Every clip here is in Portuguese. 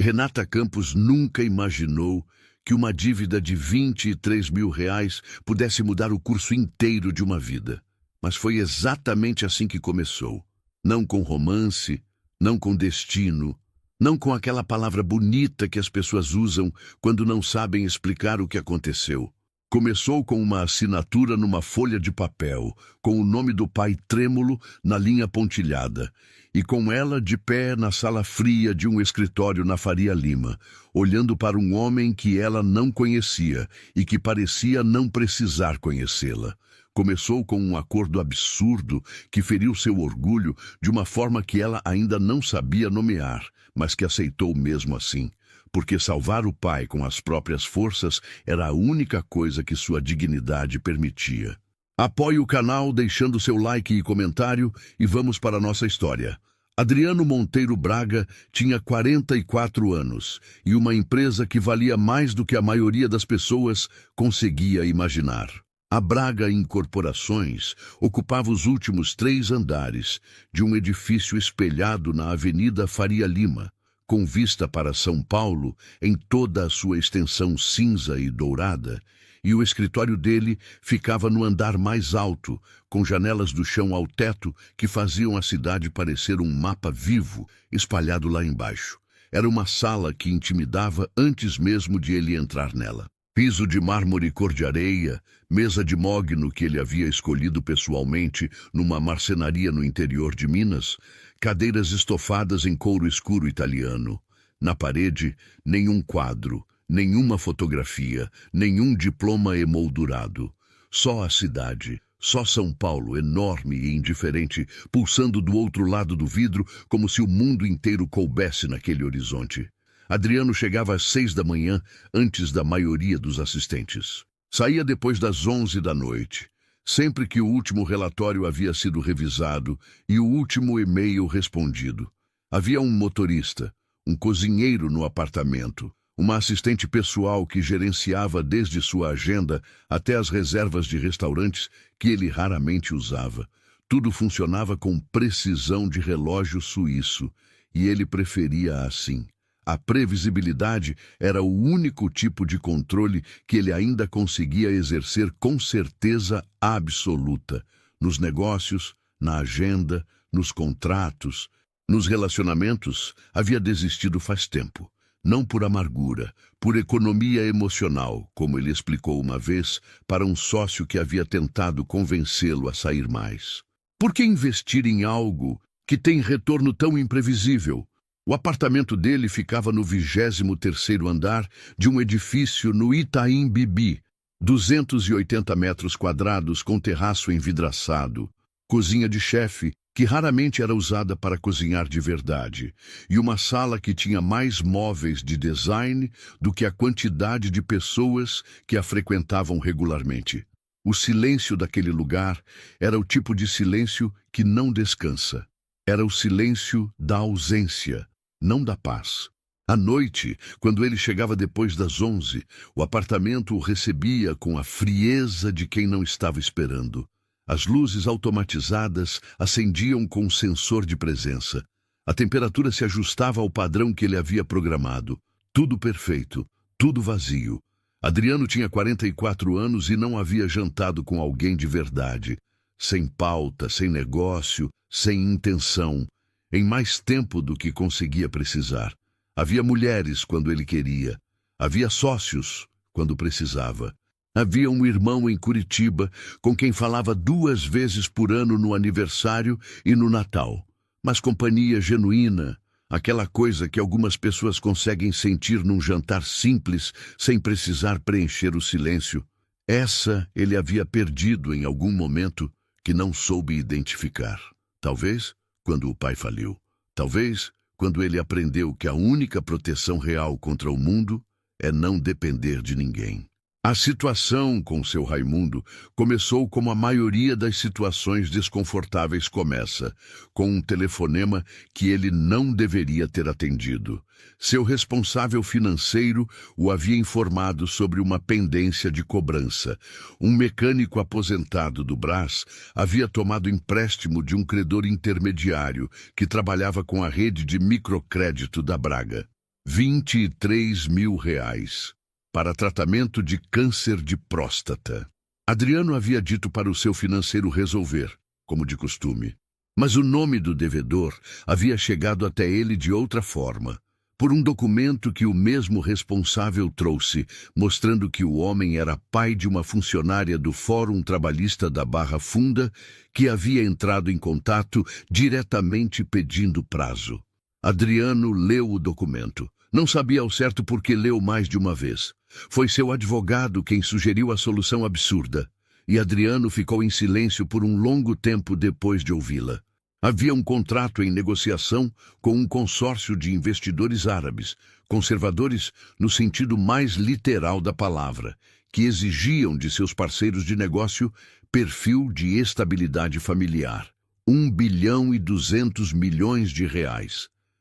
Renata Campos nunca imaginou que uma dívida de R$ 23.000 pudesse mudar o curso inteiro de uma vida. Mas foi exatamente assim que começou. Não com romance, não com destino, não com aquela palavra bonita que as pessoas usam quando não sabem explicar o que aconteceu. Começou com uma assinatura numa folha de papel, com o nome do pai trêmulo na linha pontilhada, e com ela de pé na sala fria de um escritório na Faria Lima, olhando para um homem que ela não conhecia e que parecia não precisar conhecê-la. Começou com um acordo absurdo que feriu seu orgulho de uma forma que ela ainda não sabia nomear, mas que aceitou mesmo assim. Porque salvar o pai com as próprias forças era a única coisa que sua dignidade permitia. Apoie o canal deixando seu like e comentário e vamos para a nossa história. Adriano Monteiro Braga tinha 44 anos e uma empresa que valia mais do que a maioria das pessoas conseguia imaginar. A Braga Incorporações ocupava os últimos 3 andares de um edifício espelhado na Avenida Faria Lima, com vista para São Paulo em toda a sua extensão cinza e dourada, e o escritório dele ficava no andar mais alto, com janelas do chão ao teto que faziam a cidade parecer um mapa vivo espalhado lá embaixo. Era uma sala que intimidava antes mesmo de ele entrar nela. Piso de mármore cor de areia, mesa de mogno que ele havia escolhido pessoalmente numa marcenaria no interior de Minas, cadeiras estofadas em couro escuro italiano. Na parede, nenhum quadro, nenhuma fotografia, nenhum diploma emoldurado. Só a cidade, só São Paulo, enorme e indiferente, pulsando do outro lado do vidro como se o mundo inteiro coubesse naquele horizonte. Adriano chegava às 6 da manhã, antes da maioria dos assistentes. Saía depois das 11 da noite, sempre que o último relatório havia sido revisado e o último e-mail respondido. Havia um motorista, um cozinheiro no apartamento, uma assistente pessoal que gerenciava desde sua agenda até as reservas de restaurantes que ele raramente usava. Tudo funcionava com precisão de relógio suíço, e ele preferia assim. A previsibilidade era o único tipo de controle que ele ainda conseguia exercer com certeza absoluta. Nos negócios, na agenda, nos contratos, nos relacionamentos, havia desistido faz tempo. Não por amargura, por economia emocional, como ele explicou uma vez para um sócio que havia tentado convencê-lo a sair mais. Por que investir em algo que tem retorno tão imprevisível? O apartamento dele ficava no 23º andar de um edifício no Itaim Bibi, 280 metros quadrados com terraço envidraçado, cozinha de chefe, que raramente era usada para cozinhar de verdade, e uma sala que tinha mais móveis de design do que a quantidade de pessoas que a frequentavam regularmente. O silêncio daquele lugar era o tipo de silêncio que não descansa. Era o silêncio da ausência, não da paz. À noite, quando ele chegava depois das 11, o apartamento o recebia com a frieza de quem não estava esperando. As luzes automatizadas acendiam com um sensor de presença. A temperatura se ajustava ao padrão que ele havia programado. Tudo perfeito, tudo vazio. Adriano tinha 44 anos e não havia jantado com alguém de verdade. Sem pauta, sem negócio, sem intenção. Em mais tempo do que conseguia precisar. Havia mulheres quando ele queria. Havia sócios quando precisava. Havia um irmão em Curitiba com quem falava 2 vezes por ano no aniversário e no Natal. Mas companhia genuína, aquela coisa que algumas pessoas conseguem sentir num jantar simples sem precisar preencher o silêncio. Essa ele havia perdido em algum momento que não soube identificar. Talvez quando o pai faliu. Talvez quando ele aprendeu que a única proteção real contra o mundo é não depender de ninguém. A situação com seu Raimundo começou como a maioria das situações desconfortáveis começa, com um telefonema que ele não deveria ter atendido. Seu responsável financeiro o havia informado sobre uma pendência de cobrança. Um mecânico aposentado do Brás havia tomado empréstimo de um credor intermediário que trabalhava com a rede de microcrédito da Braga. R$ 23.000 para tratamento de câncer de próstata. Adriano havia dito para o seu financeiro resolver, como de costume. Mas o nome do devedor havia chegado até ele de outra forma, por um documento que o mesmo responsável trouxe, mostrando que o homem era pai de uma funcionária do Fórum Trabalhista da Barra Funda que havia entrado em contato diretamente pedindo prazo. Adriano leu o documento. Não sabia ao certo por que leu mais de uma vez. Foi seu advogado quem sugeriu a solução absurda, e Adriano ficou em silêncio por um longo tempo depois de ouvi-la. Havia um contrato em negociação com um consórcio de investidores árabes, conservadores no sentido mais literal da palavra, que exigiam de seus parceiros de negócio perfil de estabilidade familiar. R$ 1,2 bilhão.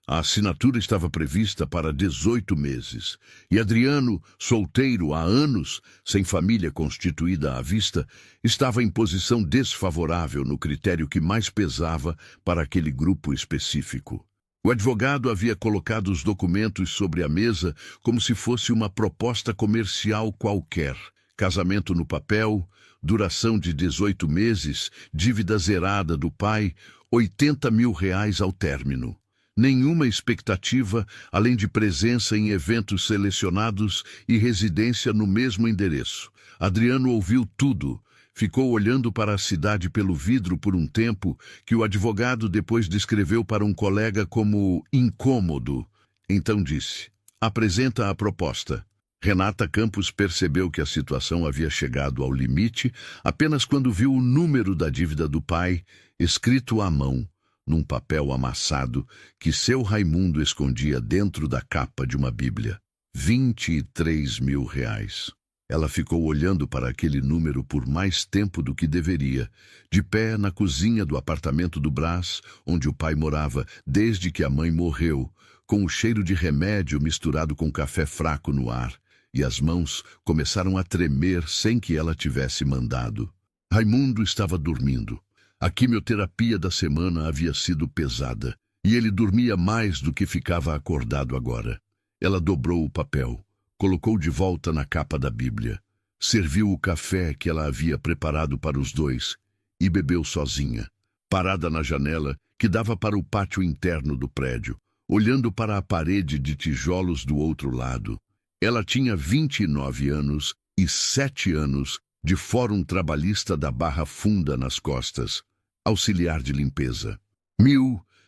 A assinatura estava prevista para 18 meses, e Adriano, solteiro há anos, sem família constituída à vista, estava em posição desfavorável no critério que mais pesava para aquele grupo específico. O advogado havia colocado os documentos sobre a mesa como se fosse uma proposta comercial qualquer. Casamento no papel, duração de 18 meses, dívida zerada do pai, R$ 80.000 ao término. Nenhuma expectativa, além de presença em eventos selecionados e residência no mesmo endereço. Adriano ouviu tudo. Ficou olhando para a cidade pelo vidro por um tempo, que o advogado depois descreveu para um colega como incômodo. Então disse: apresenta a proposta. Renata Campos percebeu que a situação havia chegado ao limite apenas quando viu o número da dívida do pai, escrito à mão, num papel amassado que seu Raimundo escondia dentro da capa de uma Bíblia. R$ 23.000. Ela ficou olhando para aquele número por mais tempo do que deveria, de pé na cozinha do apartamento do Brás, onde o pai morava desde que a mãe morreu, com o cheiro de remédio misturado com café fraco no ar, e as mãos começaram a tremer sem que ela tivesse mandado. Raimundo estava dormindo. A quimioterapia da semana havia sido pesada, e ele dormia mais do que ficava acordado agora. Ela dobrou o papel, colocou de volta na capa da Bíblia, serviu o café que ela havia preparado para os dois e bebeu sozinha, parada na janela que dava para o pátio interno do prédio, olhando para a parede de tijolos do outro lado. Ela tinha 29 anos e 7 anos de Fórum Trabalhista da Barra Funda nas costas. Auxiliar de limpeza. R$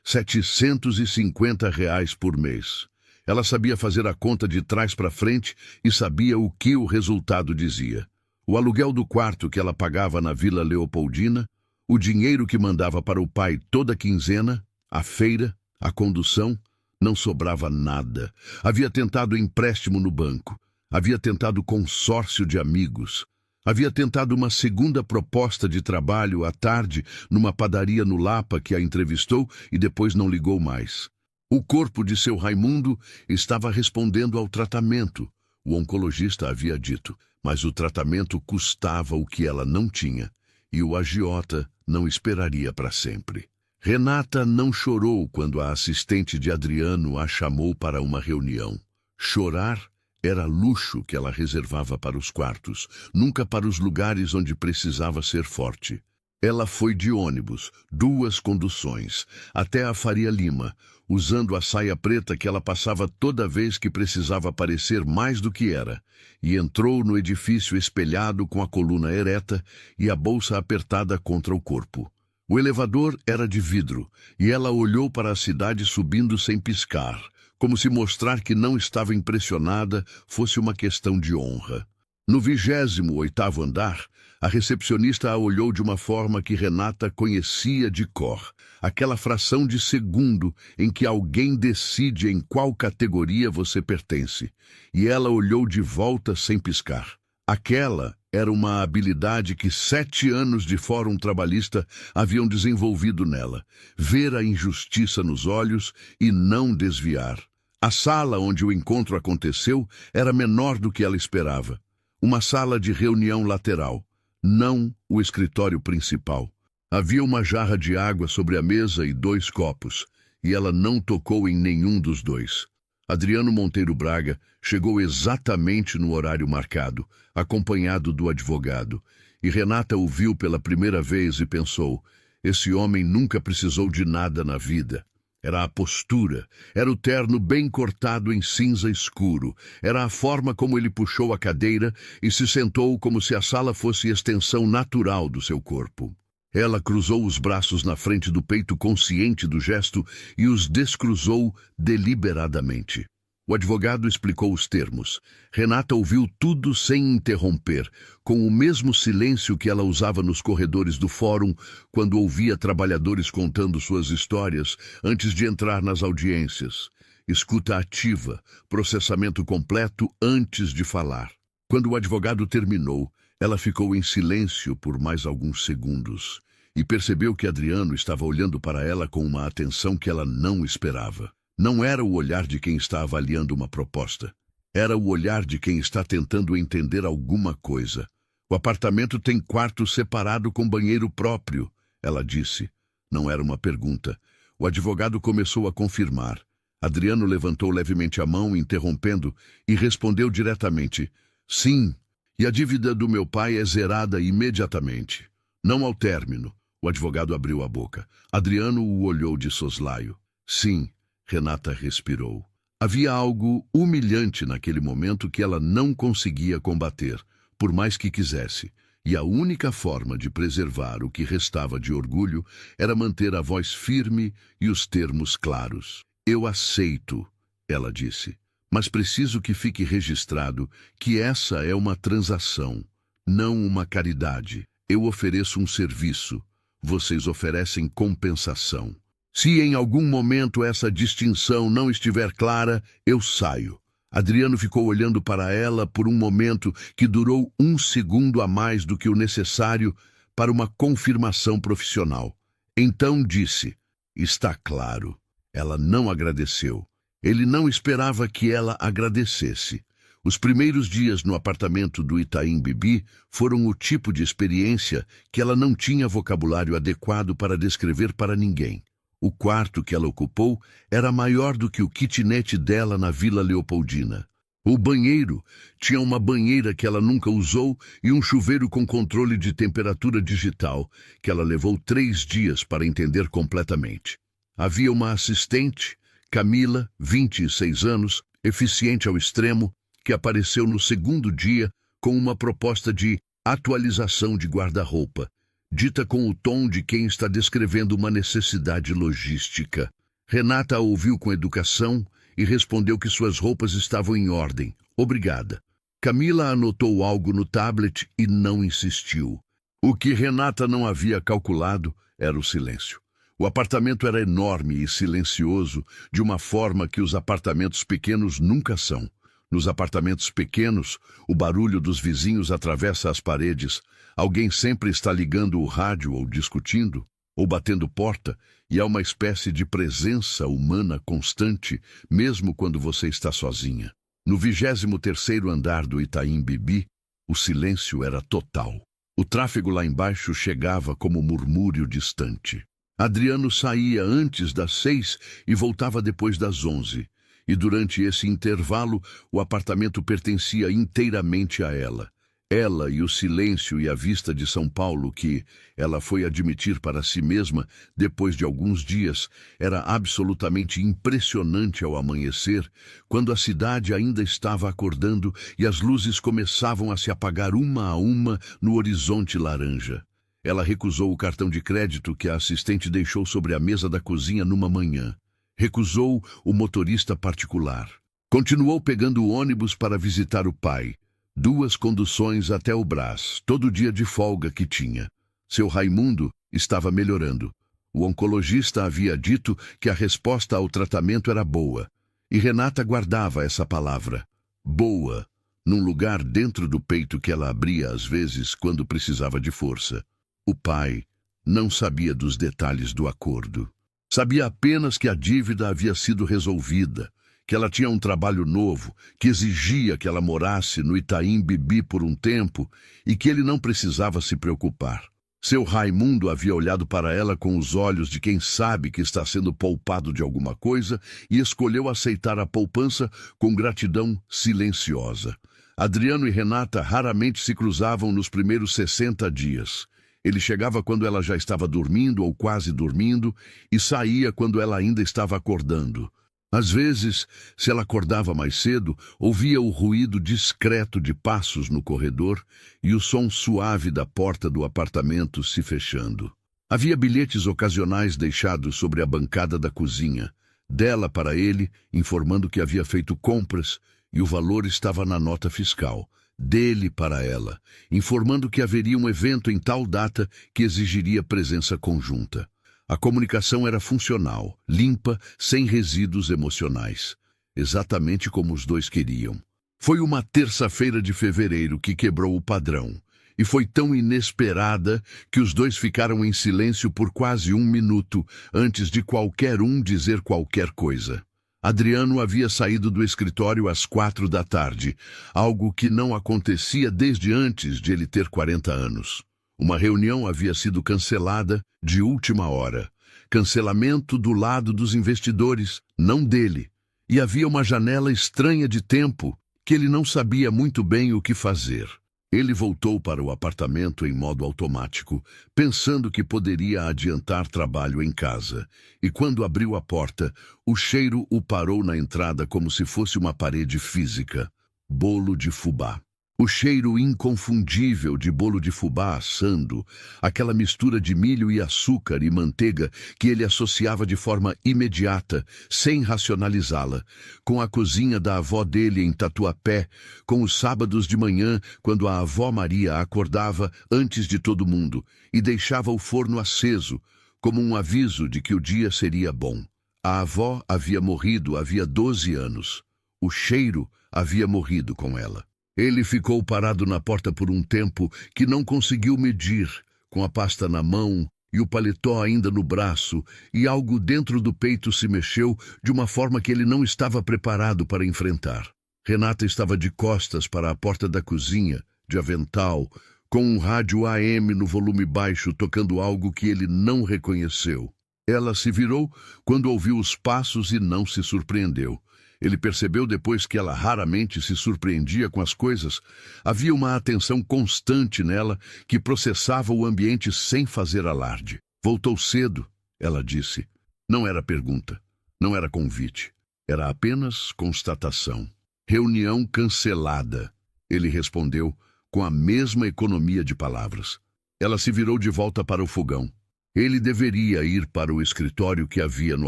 1.750 por mês. Ela sabia fazer a conta de trás para frente e sabia o que o resultado dizia. O aluguel do quarto que ela pagava na Vila Leopoldina, o dinheiro que mandava para o pai toda quinzena, a feira, a condução, não sobrava nada. Havia tentado empréstimo no banco, havia tentado consórcio de amigos, havia tentado uma segunda proposta de trabalho à tarde numa padaria no Lapa que a entrevistou e depois não ligou mais. O corpo de seu Raimundo estava respondendo ao tratamento, o oncologista havia dito, mas o tratamento custava o que ela não tinha, e o agiota não esperaria para sempre. Renata não chorou quando a assistente de Adriano a chamou para uma reunião. Chorar era luxo que ela reservava para os quartos, nunca para os lugares onde precisava ser forte. Ela foi de ônibus, 2 conduções, até a Faria Lima, usando a saia preta que ela passava toda vez que precisava parecer mais do que era, e entrou no edifício espelhado com a coluna ereta e a bolsa apertada contra o corpo. O elevador era de vidro, e ela olhou para a cidade subindo sem piscar, como se mostrar que não estava impressionada fosse uma questão de honra. No 28º andar, a recepcionista a olhou de uma forma que Renata conhecia de cor, aquela fração de segundo em que alguém decide em qual categoria você pertence, e ela olhou de volta sem piscar. Aquela era uma habilidade que 7 anos de Fórum Trabalhista haviam desenvolvido nela, ver a injustiça nos olhos e não desviar. A sala onde o encontro aconteceu era menor do que ela esperava. Uma sala de reunião lateral, não o escritório principal. Havia uma jarra de água sobre a mesa e 2 copos, e ela não tocou em nenhum dos 2. Adriano Monteiro Braga chegou exatamente no horário marcado, acompanhado do advogado, e Renata o viu pela primeira vez e pensou: esse homem nunca precisou de nada na vida. Era a postura, era o terno bem cortado em cinza escuro, era a forma como ele puxou a cadeira e se sentou como se a sala fosse extensão natural do seu corpo. Ela cruzou os braços na frente do peito, consciente do gesto, e os descruzou deliberadamente. O advogado explicou os termos. Renata ouviu tudo sem interromper, com o mesmo silêncio que ela usava nos corredores do fórum quando ouvia trabalhadores contando suas histórias antes de entrar nas audiências. Escuta ativa, processamento completo antes de falar. Quando o advogado terminou, ela ficou em silêncio por mais alguns segundos e percebeu que Adriano estava olhando para ela com uma atenção que ela não esperava. Não era o olhar de quem está avaliando uma proposta. Era o olhar de quem está tentando entender alguma coisa. O apartamento tem quarto separado com banheiro próprio, ela disse. Não era uma pergunta. O advogado começou a confirmar. Adriano levantou levemente a mão, interrompendo, e respondeu diretamente: sim, e a dívida do meu pai é zerada imediatamente. Não ao término. O advogado abriu a boca. Adriano o olhou de soslaio. Sim. Renata respirou. Havia algo humilhante naquele momento que ela não conseguia combater, por mais que quisesse, e a única forma de preservar o que restava de orgulho era manter a voz firme e os termos claros. Eu aceito, ela disse, mas preciso que fique registrado que essa é uma transação, não uma caridade. Eu ofereço um serviço, vocês oferecem compensação. Se em algum momento essa distinção não estiver clara, eu saio. Adriano ficou olhando para ela por um momento que durou 1 segundo a mais do que o necessário para uma confirmação profissional. Então disse: está claro. Ela não agradeceu. Ele não esperava que ela agradecesse. Os primeiros dias no apartamento do Itaim Bibi foram o tipo de experiência que ela não tinha vocabulário adequado para descrever para ninguém. O quarto que ela ocupou era maior do que o kitnet dela na Vila Leopoldina. O banheiro tinha uma banheira que ela nunca usou e um chuveiro com controle de temperatura digital, que ela levou 3 dias para entender completamente. Havia uma assistente, Camila, 26 anos, eficiente ao extremo, que apareceu no 2º dia com uma proposta de atualização de guarda-roupa, dita com o tom de quem está descrevendo uma necessidade logística. Renata a ouviu com educação e respondeu que suas roupas estavam em ordem. Obrigada. Camila anotou algo no tablet e não insistiu. O que Renata não havia calculado era o silêncio. O apartamento era enorme e silencioso, de uma forma que os apartamentos pequenos nunca são. Nos apartamentos pequenos, o barulho dos vizinhos atravessa as paredes. Alguém sempre está ligando o rádio ou discutindo, ou batendo porta, e há uma espécie de presença humana constante, mesmo quando você está sozinha. No 23º andar do Itaim Bibi, o silêncio era total. O tráfego lá embaixo chegava como murmúrio distante. Adriano saía antes das 6 e voltava depois das 11. E durante esse intervalo, o apartamento pertencia inteiramente a ela. Ela e o silêncio e a vista de São Paulo que ela foi admitir para si mesma depois de alguns dias era absolutamente impressionante ao amanhecer, quando a cidade ainda estava acordando e as luzes começavam a se apagar uma a uma no horizonte laranja. Ela recusou o cartão de crédito que a assistente deixou sobre a mesa da cozinha numa manhã. Recusou o motorista particular. Continuou pegando o ônibus para visitar o pai. 2 conduções até o Brás, todo dia de folga que tinha. Seu Raimundo estava melhorando. O oncologista havia dito que a resposta ao tratamento era boa. E Renata guardava essa palavra, boa, num lugar dentro do peito que ela abria às vezes quando precisava de força. O pai não sabia dos detalhes do acordo. Sabia apenas que a dívida havia sido resolvida, que ela tinha um trabalho novo, que exigia que ela morasse no Itaim Bibi por um tempo e que ele não precisava se preocupar. Seu Raimundo havia olhado para ela com os olhos de quem sabe que está sendo poupado de alguma coisa e escolheu aceitar a poupança com gratidão silenciosa. Adriano e Renata raramente se cruzavam nos primeiros 60 dias. Ele chegava quando ela já estava dormindo ou quase dormindo e saía quando ela ainda estava acordando. Às vezes, se ela acordava mais cedo, ouvia o ruído discreto de passos no corredor e o som suave da porta do apartamento se fechando. Havia bilhetes ocasionais deixados sobre a bancada da cozinha, dela para ele, informando que havia feito compras e o valor estava na nota fiscal, dele para ela, informando que haveria um evento em tal data que exigiria presença conjunta. A comunicação era funcional, limpa, sem resíduos emocionais. Exatamente como os dois queriam. Foi uma terça-feira de fevereiro que quebrou o padrão. E foi tão inesperada que os dois ficaram em silêncio por quase 1 minuto antes de qualquer um dizer qualquer coisa. Adriano havia saído do escritório às 4 da tarde, algo que não acontecia desde antes de ele ter 40 anos. Uma reunião havia sido cancelada de última hora. Cancelamento do lado dos investidores, não dele. E havia uma janela estranha de tempo que ele não sabia muito bem o que fazer. Ele voltou para o apartamento em modo automático, pensando que poderia adiantar trabalho em casa. E quando abriu a porta, o cheiro o parou na entrada como se fosse uma parede física. Bolo de fubá. O cheiro inconfundível de bolo de fubá assando, aquela mistura de milho e açúcar e manteiga que ele associava de forma imediata, sem racionalizá-la, com a cozinha da avó dele em Tatuapé, com os sábados de manhã, quando a avó Maria acordava antes de todo mundo e deixava o forno aceso, como um aviso de que o dia seria bom. A avó havia morrido havia 12 anos. O cheiro havia morrido com ela. Ele ficou parado na porta por um tempo que não conseguiu medir, com a pasta na mão e o paletó ainda no braço, e algo dentro do peito se mexeu de uma forma que ele não estava preparado para enfrentar. Renata estava de costas para a porta da cozinha, de avental, com um rádio AM no volume baixo tocando algo que ele não reconheceu. Ela se virou quando ouviu os passos e não se surpreendeu. Ele percebeu depois que ela raramente se surpreendia com as coisas. Havia uma atenção constante nela que processava o ambiente sem fazer alarde. Voltou cedo, ela disse. Não era pergunta, não era convite. Era apenas constatação. Reunião cancelada, ele respondeu com a mesma economia de palavras. Ela se virou de volta para o fogão. Ele deveria ir para o escritório que havia no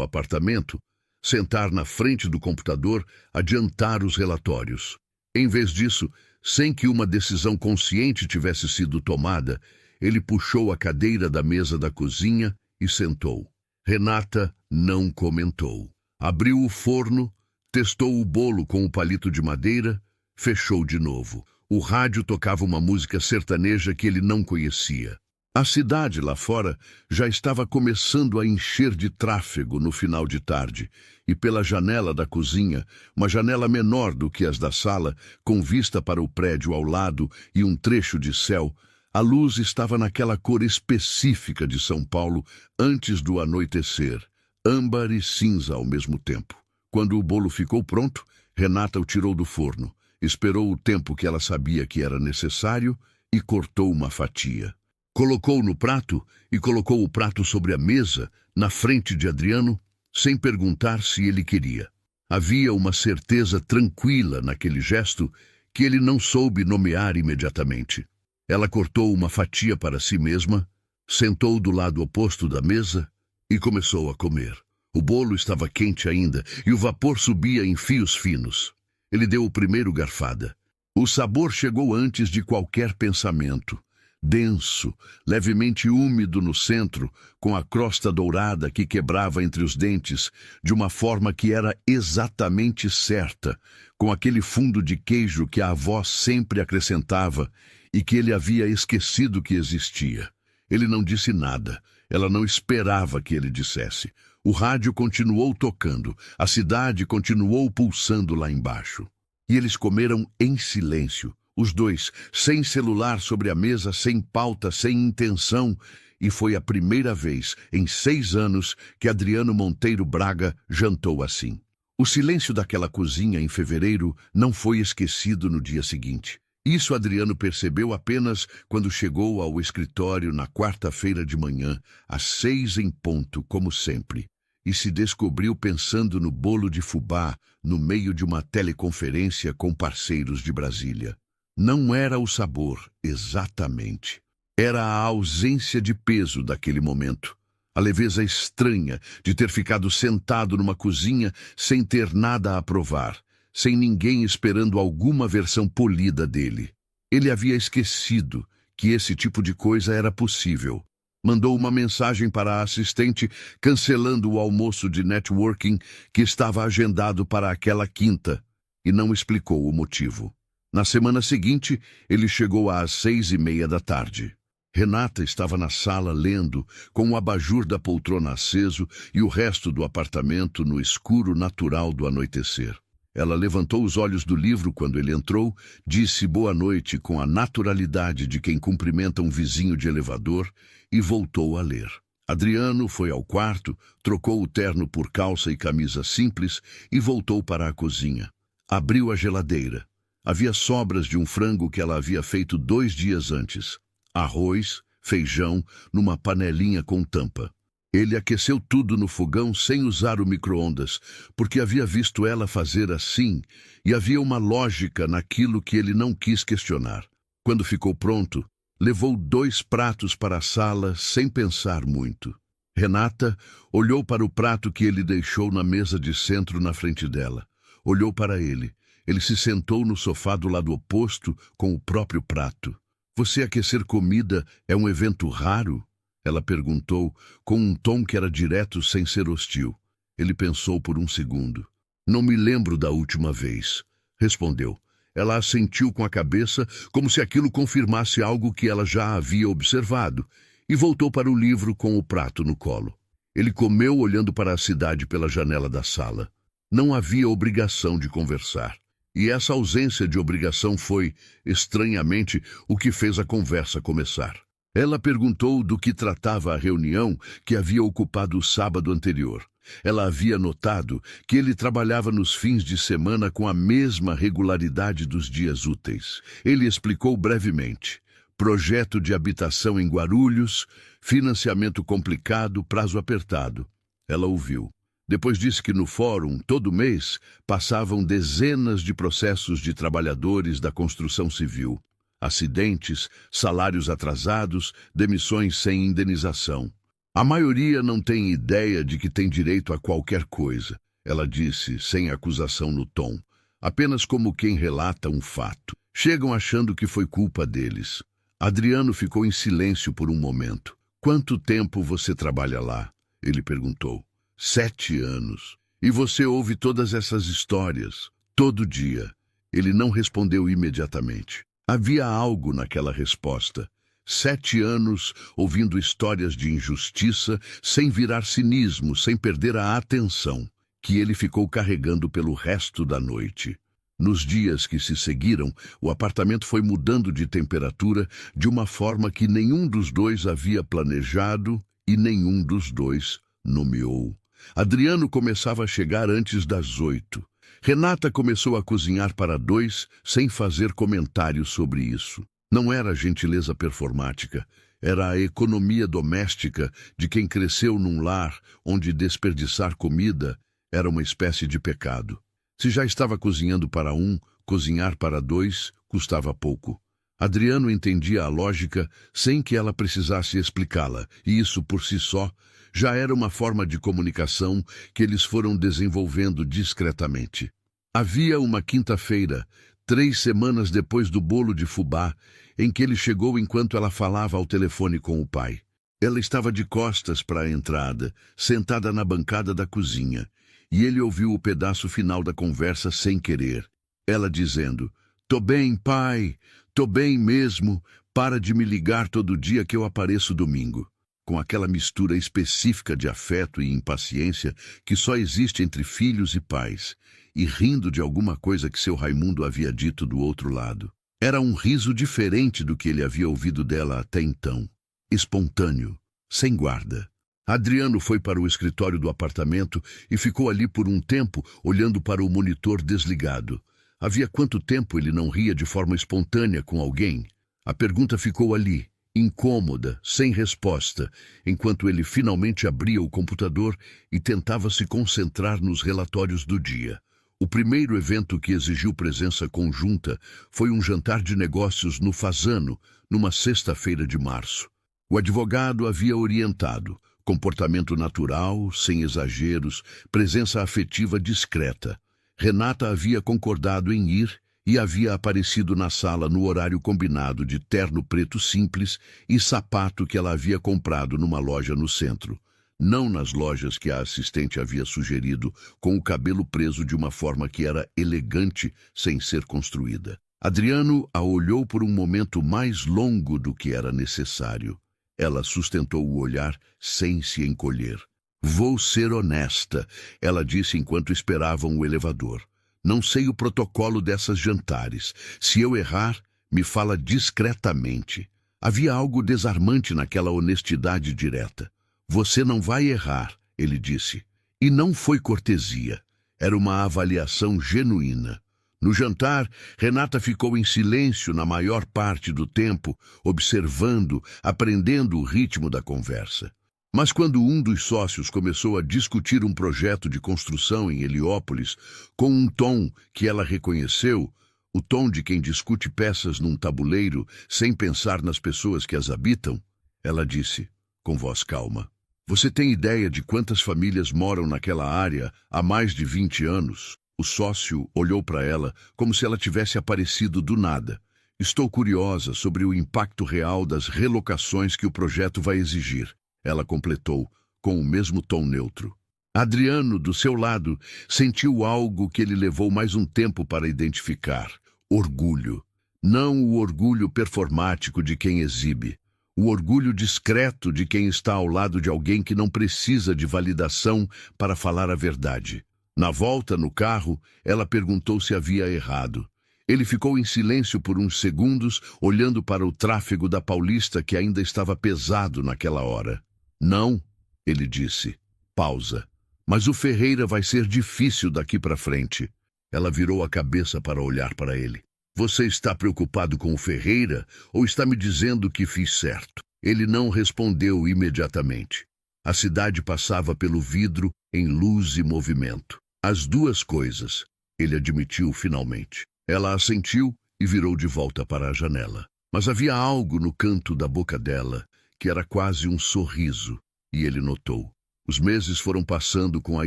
apartamento, sentar na frente do computador, adiantar os relatórios. Em vez disso, sem que uma decisão consciente tivesse sido tomada, ele puxou a cadeira da mesa da cozinha e sentou. Renata não comentou. Abriu o forno, testou o bolo com o palito de madeira, fechou de novo. O rádio tocava uma música sertaneja que ele não conhecia. A cidade lá fora já estava começando a encher de tráfego no final de tarde, e pela janela da cozinha, uma janela menor do que as da sala, com vista para o prédio ao lado e um trecho de céu, a luz estava naquela cor específica de São Paulo antes do anoitecer, âmbar e cinza ao mesmo tempo. Quando o bolo ficou pronto, Renata o tirou do forno, esperou o tempo que ela sabia que era necessário e cortou uma fatia. Colocou no prato e colocou o prato sobre a mesa, na frente de Adriano, sem perguntar se ele queria. Havia uma certeza tranquila naquele gesto que ele não soube nomear imediatamente. Ela cortou uma fatia para si mesma, sentou do lado oposto da mesa e começou a comer. O bolo estava quente ainda e o vapor subia em fios finos. Ele deu o primeiro garfada. O sabor chegou antes de qualquer pensamento. Denso, levemente úmido no centro, com a crosta dourada que quebrava entre os dentes, de uma forma que era exatamente certa, com aquele fundo de queijo que a avó sempre acrescentava e que ele havia esquecido que existia. Ele não disse nada, ela não esperava que ele dissesse. O rádio continuou tocando, a cidade continuou pulsando lá embaixo. E eles comeram em silêncio, Os dois, sem celular sobre a mesa, sem pauta, sem intenção, e foi a primeira vez em 6 anos que Adriano Monteiro Braga jantou assim. O silêncio daquela cozinha em fevereiro não foi esquecido no dia seguinte. Isso Adriano percebeu apenas quando chegou ao escritório na quarta-feira de manhã, às 6 em ponto, como sempre, e se descobriu pensando no bolo de fubá no meio de uma teleconferência com parceiros de Brasília. Não era o sabor, exatamente. Era a ausência de peso daquele momento. A leveza estranha de ter ficado sentado numa cozinha sem ter nada a provar, sem ninguém esperando alguma versão polida dele. Ele havia esquecido que esse tipo de coisa era possível. Mandou uma mensagem para a assistente cancelando o almoço de networking que estava agendado para aquela quinta e não explicou o motivo. Na semana seguinte, ele chegou às 6:30 da tarde. Renata estava na sala lendo, com o abajur da poltrona aceso e o resto do apartamento no escuro natural do anoitecer. Ela levantou os olhos do livro quando ele entrou, disse boa noite com a naturalidade de quem cumprimenta um vizinho de elevador e voltou a ler. Adriano foi ao quarto, trocou o terno por calça e camisa simples e voltou para a cozinha. Abriu a geladeira. Havia sobras de um frango que ela havia feito 2 dias antes. Arroz, feijão, numa panelinha com tampa. Ele aqueceu tudo no fogão sem usar o micro-ondas, porque havia visto ela fazer assim, e havia uma lógica naquilo que ele não quis questionar. Quando ficou pronto, levou 2 pratos para a sala sem pensar muito. Renata olhou para o prato que ele deixou na mesa de centro na frente dela. Olhou para ele. Ele se sentou no sofá do lado oposto com o próprio prato. Você aquecer comida é um evento raro? Ela perguntou, com um tom que era direto sem ser hostil. Ele pensou por um segundo. Não me lembro da última vez, respondeu. Ela assentiu com a cabeça, como se aquilo confirmasse algo que ela já havia observado, e voltou para o livro com o prato no colo. Ele comeu olhando para a cidade pela janela da sala. Não havia obrigação de conversar. E essa ausência de obrigação foi, estranhamente, o que fez a conversa começar. Ela perguntou do que tratava a reunião que havia ocupado o sábado anterior. Ela havia notado que ele trabalhava nos fins de semana com a mesma regularidade dos dias úteis. Ele explicou brevemente. Projeto de habitação em Guarulhos, financiamento complicado, prazo apertado. Ela ouviu. Depois disse que no fórum, todo mês, passavam dezenas de processos de trabalhadores da construção civil. Acidentes, salários atrasados, demissões sem indenização. A maioria não tem ideia de que tem direito a qualquer coisa, ela disse, sem acusação no tom, apenas como quem relata um fato. Chegam achando que foi culpa deles. Adriano ficou em silêncio por um momento. Quanto tempo você trabalha lá? Ele perguntou. 7 anos. E você ouve todas essas histórias, todo dia. Ele não respondeu imediatamente. Havia algo naquela resposta. 7 anos ouvindo histórias de injustiça, sem virar cinismo, sem perder a atenção, que ele ficou carregando pelo resto da noite. Nos dias que se seguiram, o apartamento foi mudando de temperatura de uma forma que nenhum dos dois havia planejado e nenhum dos dois nomeou. Adriano começava a chegar antes das 8. Renata começou a cozinhar para 2 sem fazer comentários sobre isso. Não era gentileza performática, era a economia doméstica de quem cresceu num lar onde desperdiçar comida era uma espécie de pecado. Se já estava cozinhando para 1, cozinhar para 2 custava pouco. Adriano entendia a lógica sem que ela precisasse explicá-la, e isso por si só já era uma forma de comunicação que eles foram desenvolvendo discretamente. Havia uma quinta-feira, 3 semanas depois do bolo de fubá, em que ele chegou enquanto ela falava ao telefone com o pai. Ela estava de costas para a entrada, sentada na bancada da cozinha, e ele ouviu o pedaço final da conversa sem querer. Ela dizendo, "Tô bem, pai, tô bem mesmo, para de me ligar todo dia que eu apareço domingo." Com aquela mistura específica de afeto e impaciência que só existe entre filhos e pais, e rindo de alguma coisa que seu Raimundo havia dito do outro lado. Era um riso diferente do que ele havia ouvido dela até então. Espontâneo, sem guarda. Adriano foi para o escritório do apartamento e ficou ali por um tempo, olhando para o monitor desligado. Havia quanto tempo ele não ria de forma espontânea com alguém? A pergunta ficou ali, incômoda, sem resposta, enquanto ele finalmente abria o computador e tentava se concentrar nos relatórios do dia. O primeiro evento que exigiu presença conjunta foi um jantar de negócios no Fasano, numa sexta-feira de março. O advogado havia orientado: comportamento natural, sem exageros, presença afetiva discreta. Renata havia concordado em ir e havia aparecido na sala no horário combinado de terno preto simples e sapato que ela havia comprado numa loja no centro. Não nas lojas que a assistente havia sugerido, com o cabelo preso de uma forma que era elegante sem ser construída. Adriano a olhou por um momento mais longo do que era necessário. Ela sustentou o olhar sem se encolher. Vou ser honesta, ela disse enquanto esperavam o elevador. Não sei o protocolo dessas jantares. Se eu errar, me fala discretamente. Havia algo desarmante naquela honestidade direta. Você não vai errar, ele disse. E não foi cortesia. Era uma avaliação genuína. No jantar, Renata ficou em silêncio na maior parte do tempo, observando, aprendendo o ritmo da conversa. Mas quando um dos sócios começou a discutir um projeto de construção em Heliópolis, com um tom que ela reconheceu, o tom de quem discute peças num tabuleiro sem pensar nas pessoas que as habitam, ela disse, com voz calma: Você tem ideia de quantas famílias moram naquela área há mais de 20 anos? O sócio olhou para ela como se ela tivesse aparecido do nada. Estou curiosa sobre o impacto real das relocações que o projeto vai exigir. Ela completou, com o mesmo tom neutro. Adriano, do seu lado, sentiu algo que ele levou mais um tempo para identificar: orgulho. Não o orgulho performático de quem exibe. O orgulho discreto de quem está ao lado de alguém que não precisa de validação para falar a verdade. Na volta, no carro, ela perguntou se havia errado. Ele ficou em silêncio por uns segundos, olhando para o tráfego da Paulista que ainda estava pesado naquela hora. Não, ele disse. Pausa. Mas o Ferreira vai ser difícil daqui para frente. Ela virou a cabeça para olhar para ele. Você está preocupado com o Ferreira ou está me dizendo que fiz certo? Ele não respondeu imediatamente. A cidade passava pelo vidro em luz e movimento. As duas coisas, ele admitiu finalmente. Ela assentiu e virou de volta para a janela. Mas havia algo no canto da boca dela que era quase um sorriso, e ele notou. Os meses foram passando com a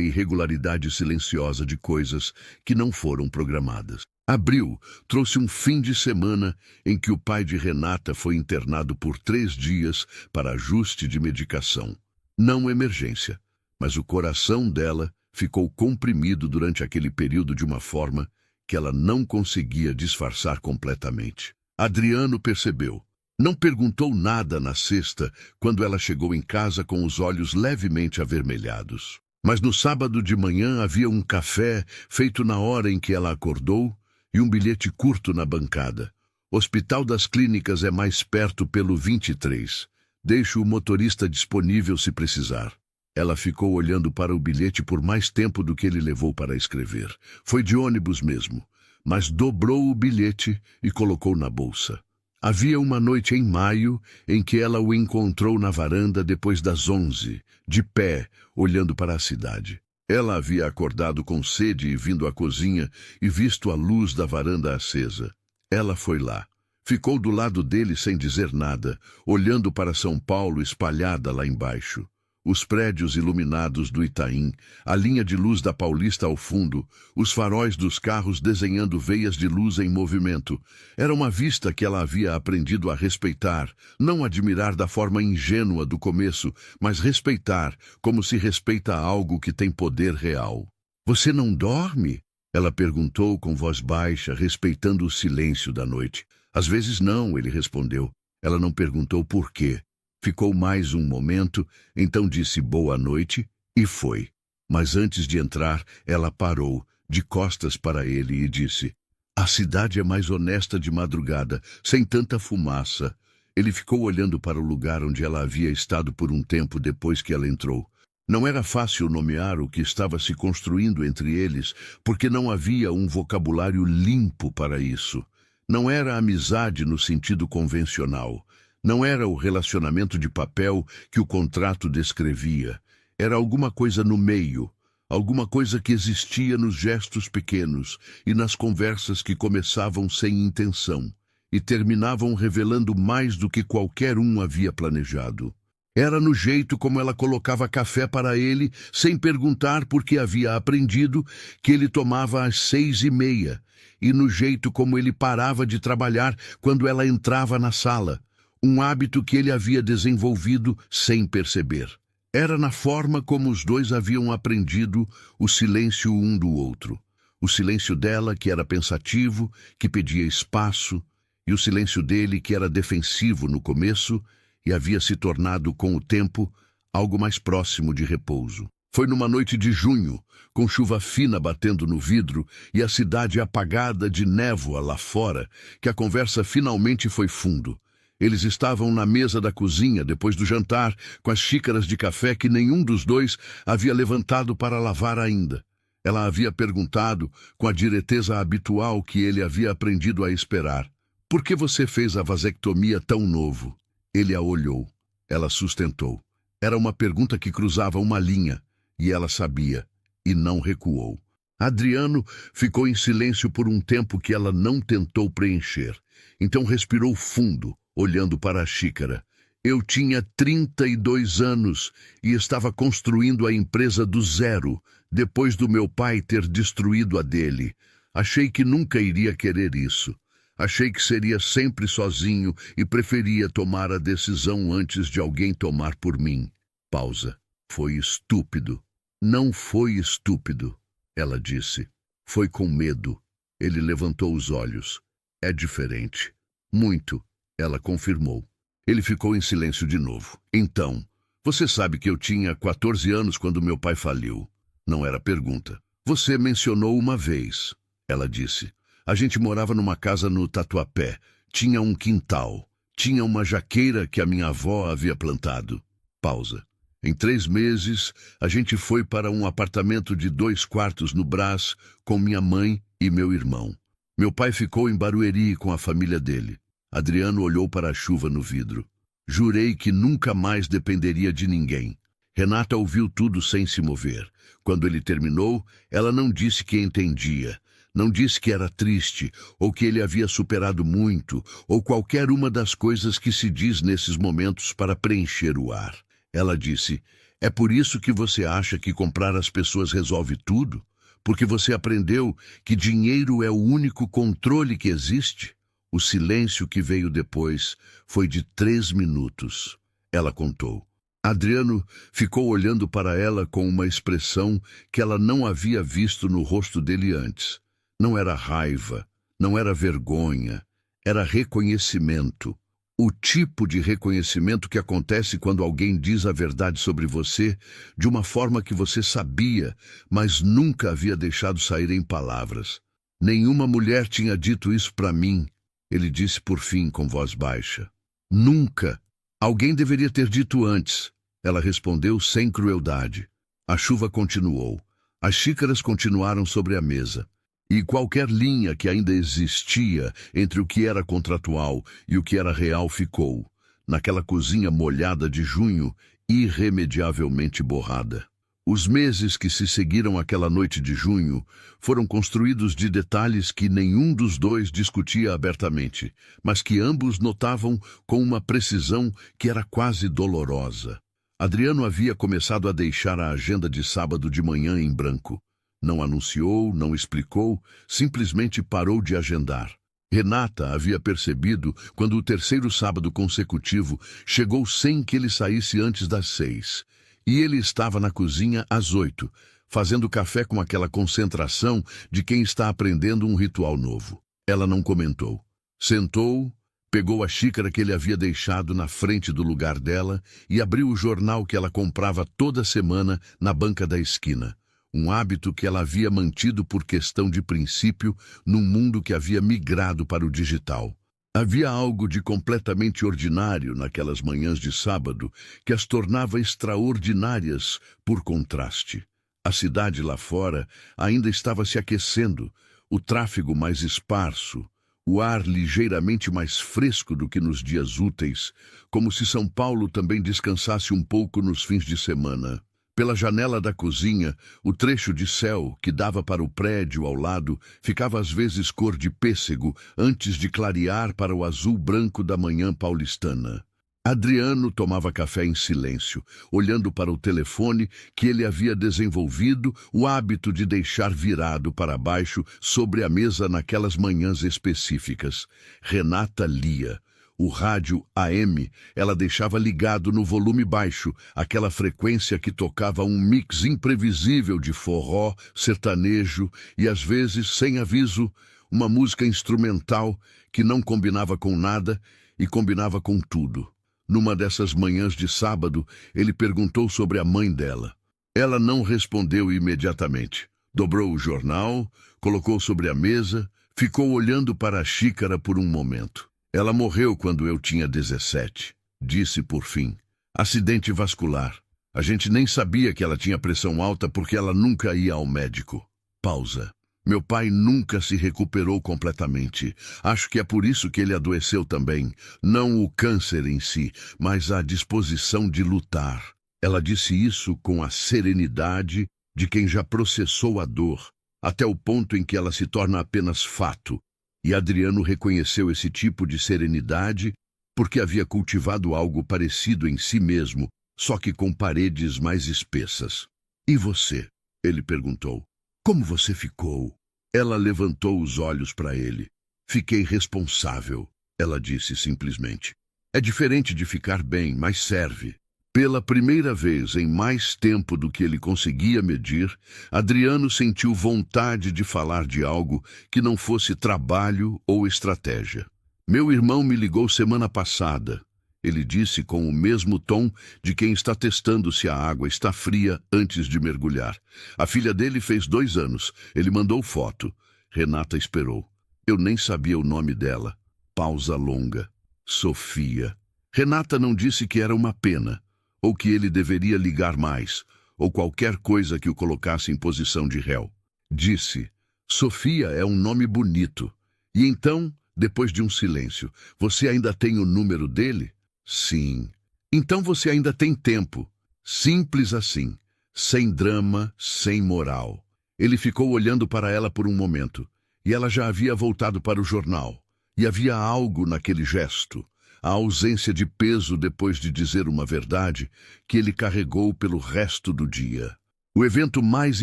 irregularidade silenciosa de coisas que não foram programadas. Abril trouxe um fim de semana em que o pai de Renata foi internado por 3 dias para ajuste de medicação. Não emergência, mas o coração dela ficou comprimido durante aquele período de uma forma que ela não conseguia disfarçar completamente. Adriano percebeu. Não perguntou nada na sexta, quando ela chegou em casa com os olhos levemente avermelhados. Mas no sábado de manhã havia um café feito na hora em que ela acordou e um bilhete curto na bancada. Hospital das Clínicas é mais perto pelo 23. Deixe o motorista disponível se precisar. Ela ficou olhando para o bilhete por mais tempo do que ele levou para escrever. Foi de ônibus mesmo, mas dobrou o bilhete e colocou na bolsa. Havia uma noite em maio em que ela o encontrou na varanda depois das 11, de pé, olhando para a cidade. Ela havia acordado com sede e vindo à cozinha e visto a luz da varanda acesa. Ela foi lá. Ficou do lado dele sem dizer nada, olhando para São Paulo espalhada lá embaixo. Os prédios iluminados do Itaim, a linha de luz da Paulista ao fundo, os faróis dos carros desenhando veias de luz em movimento. Era uma vista que ela havia aprendido a respeitar, não admirar da forma ingênua do começo, mas respeitar, como se respeita algo que tem poder real. Você não dorme? Ela perguntou com voz baixa, respeitando o silêncio da noite. Às vezes não, ele respondeu. Ela não perguntou por quê. Ficou mais um momento, então disse boa noite e foi. Mas antes de entrar, ela parou, de costas para ele, e disse: A cidade é mais honesta de madrugada, sem tanta fumaça. Ele ficou olhando para o lugar onde ela havia estado por um tempo depois que ela entrou. Não era fácil nomear o que estava se construindo entre eles, porque não havia um vocabulário limpo para isso. Não era amizade no sentido convencional. Não era o relacionamento de papel que o contrato descrevia. Era alguma coisa no meio, alguma coisa que existia nos gestos pequenos e nas conversas que começavam sem intenção e terminavam revelando mais do que qualquer um havia planejado. Era no jeito como ela colocava café para ele, sem perguntar porque havia aprendido que ele tomava às 6:30, e no jeito como ele parava de trabalhar quando ela entrava na sala, um hábito que ele havia desenvolvido sem perceber. Era na forma como os dois haviam aprendido o silêncio um do outro. O silêncio dela, que era pensativo, que pedia espaço, e o silêncio dele, que era defensivo no começo e havia se tornado, com o tempo, algo mais próximo de repouso. Foi numa noite de junho, com chuva fina batendo no vidro e a cidade apagada de névoa lá fora, que a conversa finalmente foi fundo. Eles estavam na mesa da cozinha, depois do jantar, com as xícaras de café que nenhum dos dois havia levantado para lavar ainda. Ela havia perguntado, com a direteza habitual que ele havia aprendido a esperar: "Por que você fez a vasectomia tão novo?" Ele a olhou. Ela sustentou. Era uma pergunta que cruzava uma linha, e ela sabia, e não recuou. Adriano ficou em silêncio por um tempo que ela não tentou preencher. Então respirou fundo, olhando para a xícara. "Eu tinha 32 anos e estava construindo a empresa do zero, depois do meu pai ter destruído a dele. Achei que nunca iria querer isso. Achei que seria sempre sozinho e preferia tomar a decisão antes de alguém tomar por mim." Pausa. "Foi estúpido." "Não foi estúpido," ela disse. "Foi com medo." Ele levantou os olhos. "É diferente." "Muito," ela confirmou. Ele ficou em silêncio de novo. "Então, você sabe que eu tinha 14 anos quando meu pai faliu." Não era pergunta. "Você mencionou uma vez," ela disse. "A gente morava numa casa no Tatuapé. Tinha um quintal. Tinha uma jaqueira que a minha avó havia plantado." Pausa. "Em 3 meses, a gente foi para um apartamento de 2 quartos no Brás com minha mãe e meu irmão. Meu pai ficou em Barueri com a família dele." Adriano olhou para a chuva no vidro. "Jurei que nunca mais dependeria de ninguém." Renata ouviu tudo sem se mover. Quando ele terminou, ela não disse que entendia. Não disse que era triste, ou que ele havia superado muito, ou qualquer uma das coisas que se diz nesses momentos para preencher o ar. Ela disse: "É por isso que você acha que comprar as pessoas resolve tudo? Porque você aprendeu que dinheiro é o único controle que existe?" O silêncio que veio depois foi de 3 minutos. Ela contou. Adriano ficou olhando para ela com uma expressão que ela não havia visto no rosto dele antes. Não era raiva, não era vergonha, era reconhecimento. O tipo de reconhecimento que acontece quando alguém diz a verdade sobre você de uma forma que você sabia, mas nunca havia deixado sair em palavras. "Nenhuma mulher tinha dito isso para mim," ele disse por fim com voz baixa. "Nunca. Alguém deveria ter dito antes," ela respondeu sem crueldade. A chuva continuou. As xícaras continuaram sobre a mesa. E qualquer linha que ainda existia entre o que era contratual e o que era real ficou, naquela cozinha molhada de junho, irremediavelmente borrada. Os meses que se seguiram àquela noite de junho foram construídos de detalhes que nenhum dos dois discutia abertamente, mas que ambos notavam com uma precisão que era quase dolorosa. Adriano havia começado a deixar a agenda de sábado de manhã em branco. Não anunciou, não explicou, simplesmente parou de agendar. Renata havia percebido quando o 3º sábado consecutivo chegou sem que ele saísse antes das 6. E ele estava na cozinha às 8, fazendo café com aquela concentração de quem está aprendendo um ritual novo. Ela não comentou. Sentou, pegou a xícara que ele havia deixado na frente do lugar dela e abriu o jornal que ela comprava toda semana na banca da esquina. um hábito que ela havia mantido por questão de princípio num mundo que havia migrado para o digital. Havia algo de completamente ordinário naquelas manhãs de sábado que as tornava extraordinárias por contraste. A cidade lá fora ainda estava se aquecendo, o tráfego mais esparso, o ar ligeiramente mais fresco do que nos dias úteis, como se São Paulo também descansasse um pouco nos fins de semana. Pela janela da cozinha, o trecho de céu que dava para o prédio ao lado ficava às vezes cor de pêssego antes de clarear para o azul branco da manhã paulistana. Adriano tomava café em silêncio, olhando para o telefone que ele havia desenvolvido o hábito de deixar virado para baixo sobre a mesa naquelas manhãs específicas. Renata lia. O rádio AM ela deixava ligado no volume baixo, aquela frequência que tocava um mix imprevisível de forró, sertanejo e, às vezes, sem aviso, uma música instrumental que não combinava com nada e combinava com tudo. Numa dessas manhãs de sábado, ele perguntou sobre a mãe dela. Ela não respondeu imediatamente. Dobrou o jornal, colocou sobre a mesa, ficou olhando para a xícara por um momento. Ela morreu quando eu tinha 17, disse por fim. Acidente vascular. A gente nem sabia que ela tinha pressão alta porque ela nunca ia ao médico. Pausa. Meu pai nunca se recuperou completamente. Acho que é por isso que ele adoeceu também. Não o câncer em si, mas a disposição de lutar. Ela disse isso com a serenidade de quem já processou a dor, até o ponto em que ela se torna apenas fato. E Adriano reconheceu esse tipo de serenidade porque havia cultivado algo parecido em si mesmo, só que com paredes mais espessas. E você? Ele perguntou. Como você ficou? Ela levantou os olhos para ele. Fiquei responsável, ela disse simplesmente. É diferente de ficar bem, mas serve. Pela primeira vez em mais tempo do que ele conseguia medir, Adriano sentiu vontade de falar de algo que não fosse trabalho ou estratégia. Meu irmão me ligou semana passada, ele disse com o mesmo tom de quem está testando se a água está fria antes de mergulhar. A filha dele fez 2 anos, ele mandou foto. Renata esperou. Eu nem sabia o nome dela. Pausa longa. Sofia. Renata não disse que era uma pena, ou que ele deveria ligar mais, ou qualquer coisa que o colocasse em posição de réu. Disse, Sofia é um nome bonito. E então, depois de um silêncio, você ainda tem o número dele? Sim. Então você ainda tem tempo. Simples assim. Sem drama, sem moral. Ele ficou olhando para ela por um momento, e ela já havia voltado para o jornal. E havia algo naquele gesto, a ausência de peso depois de dizer uma verdade que ele carregou pelo resto do dia. O evento mais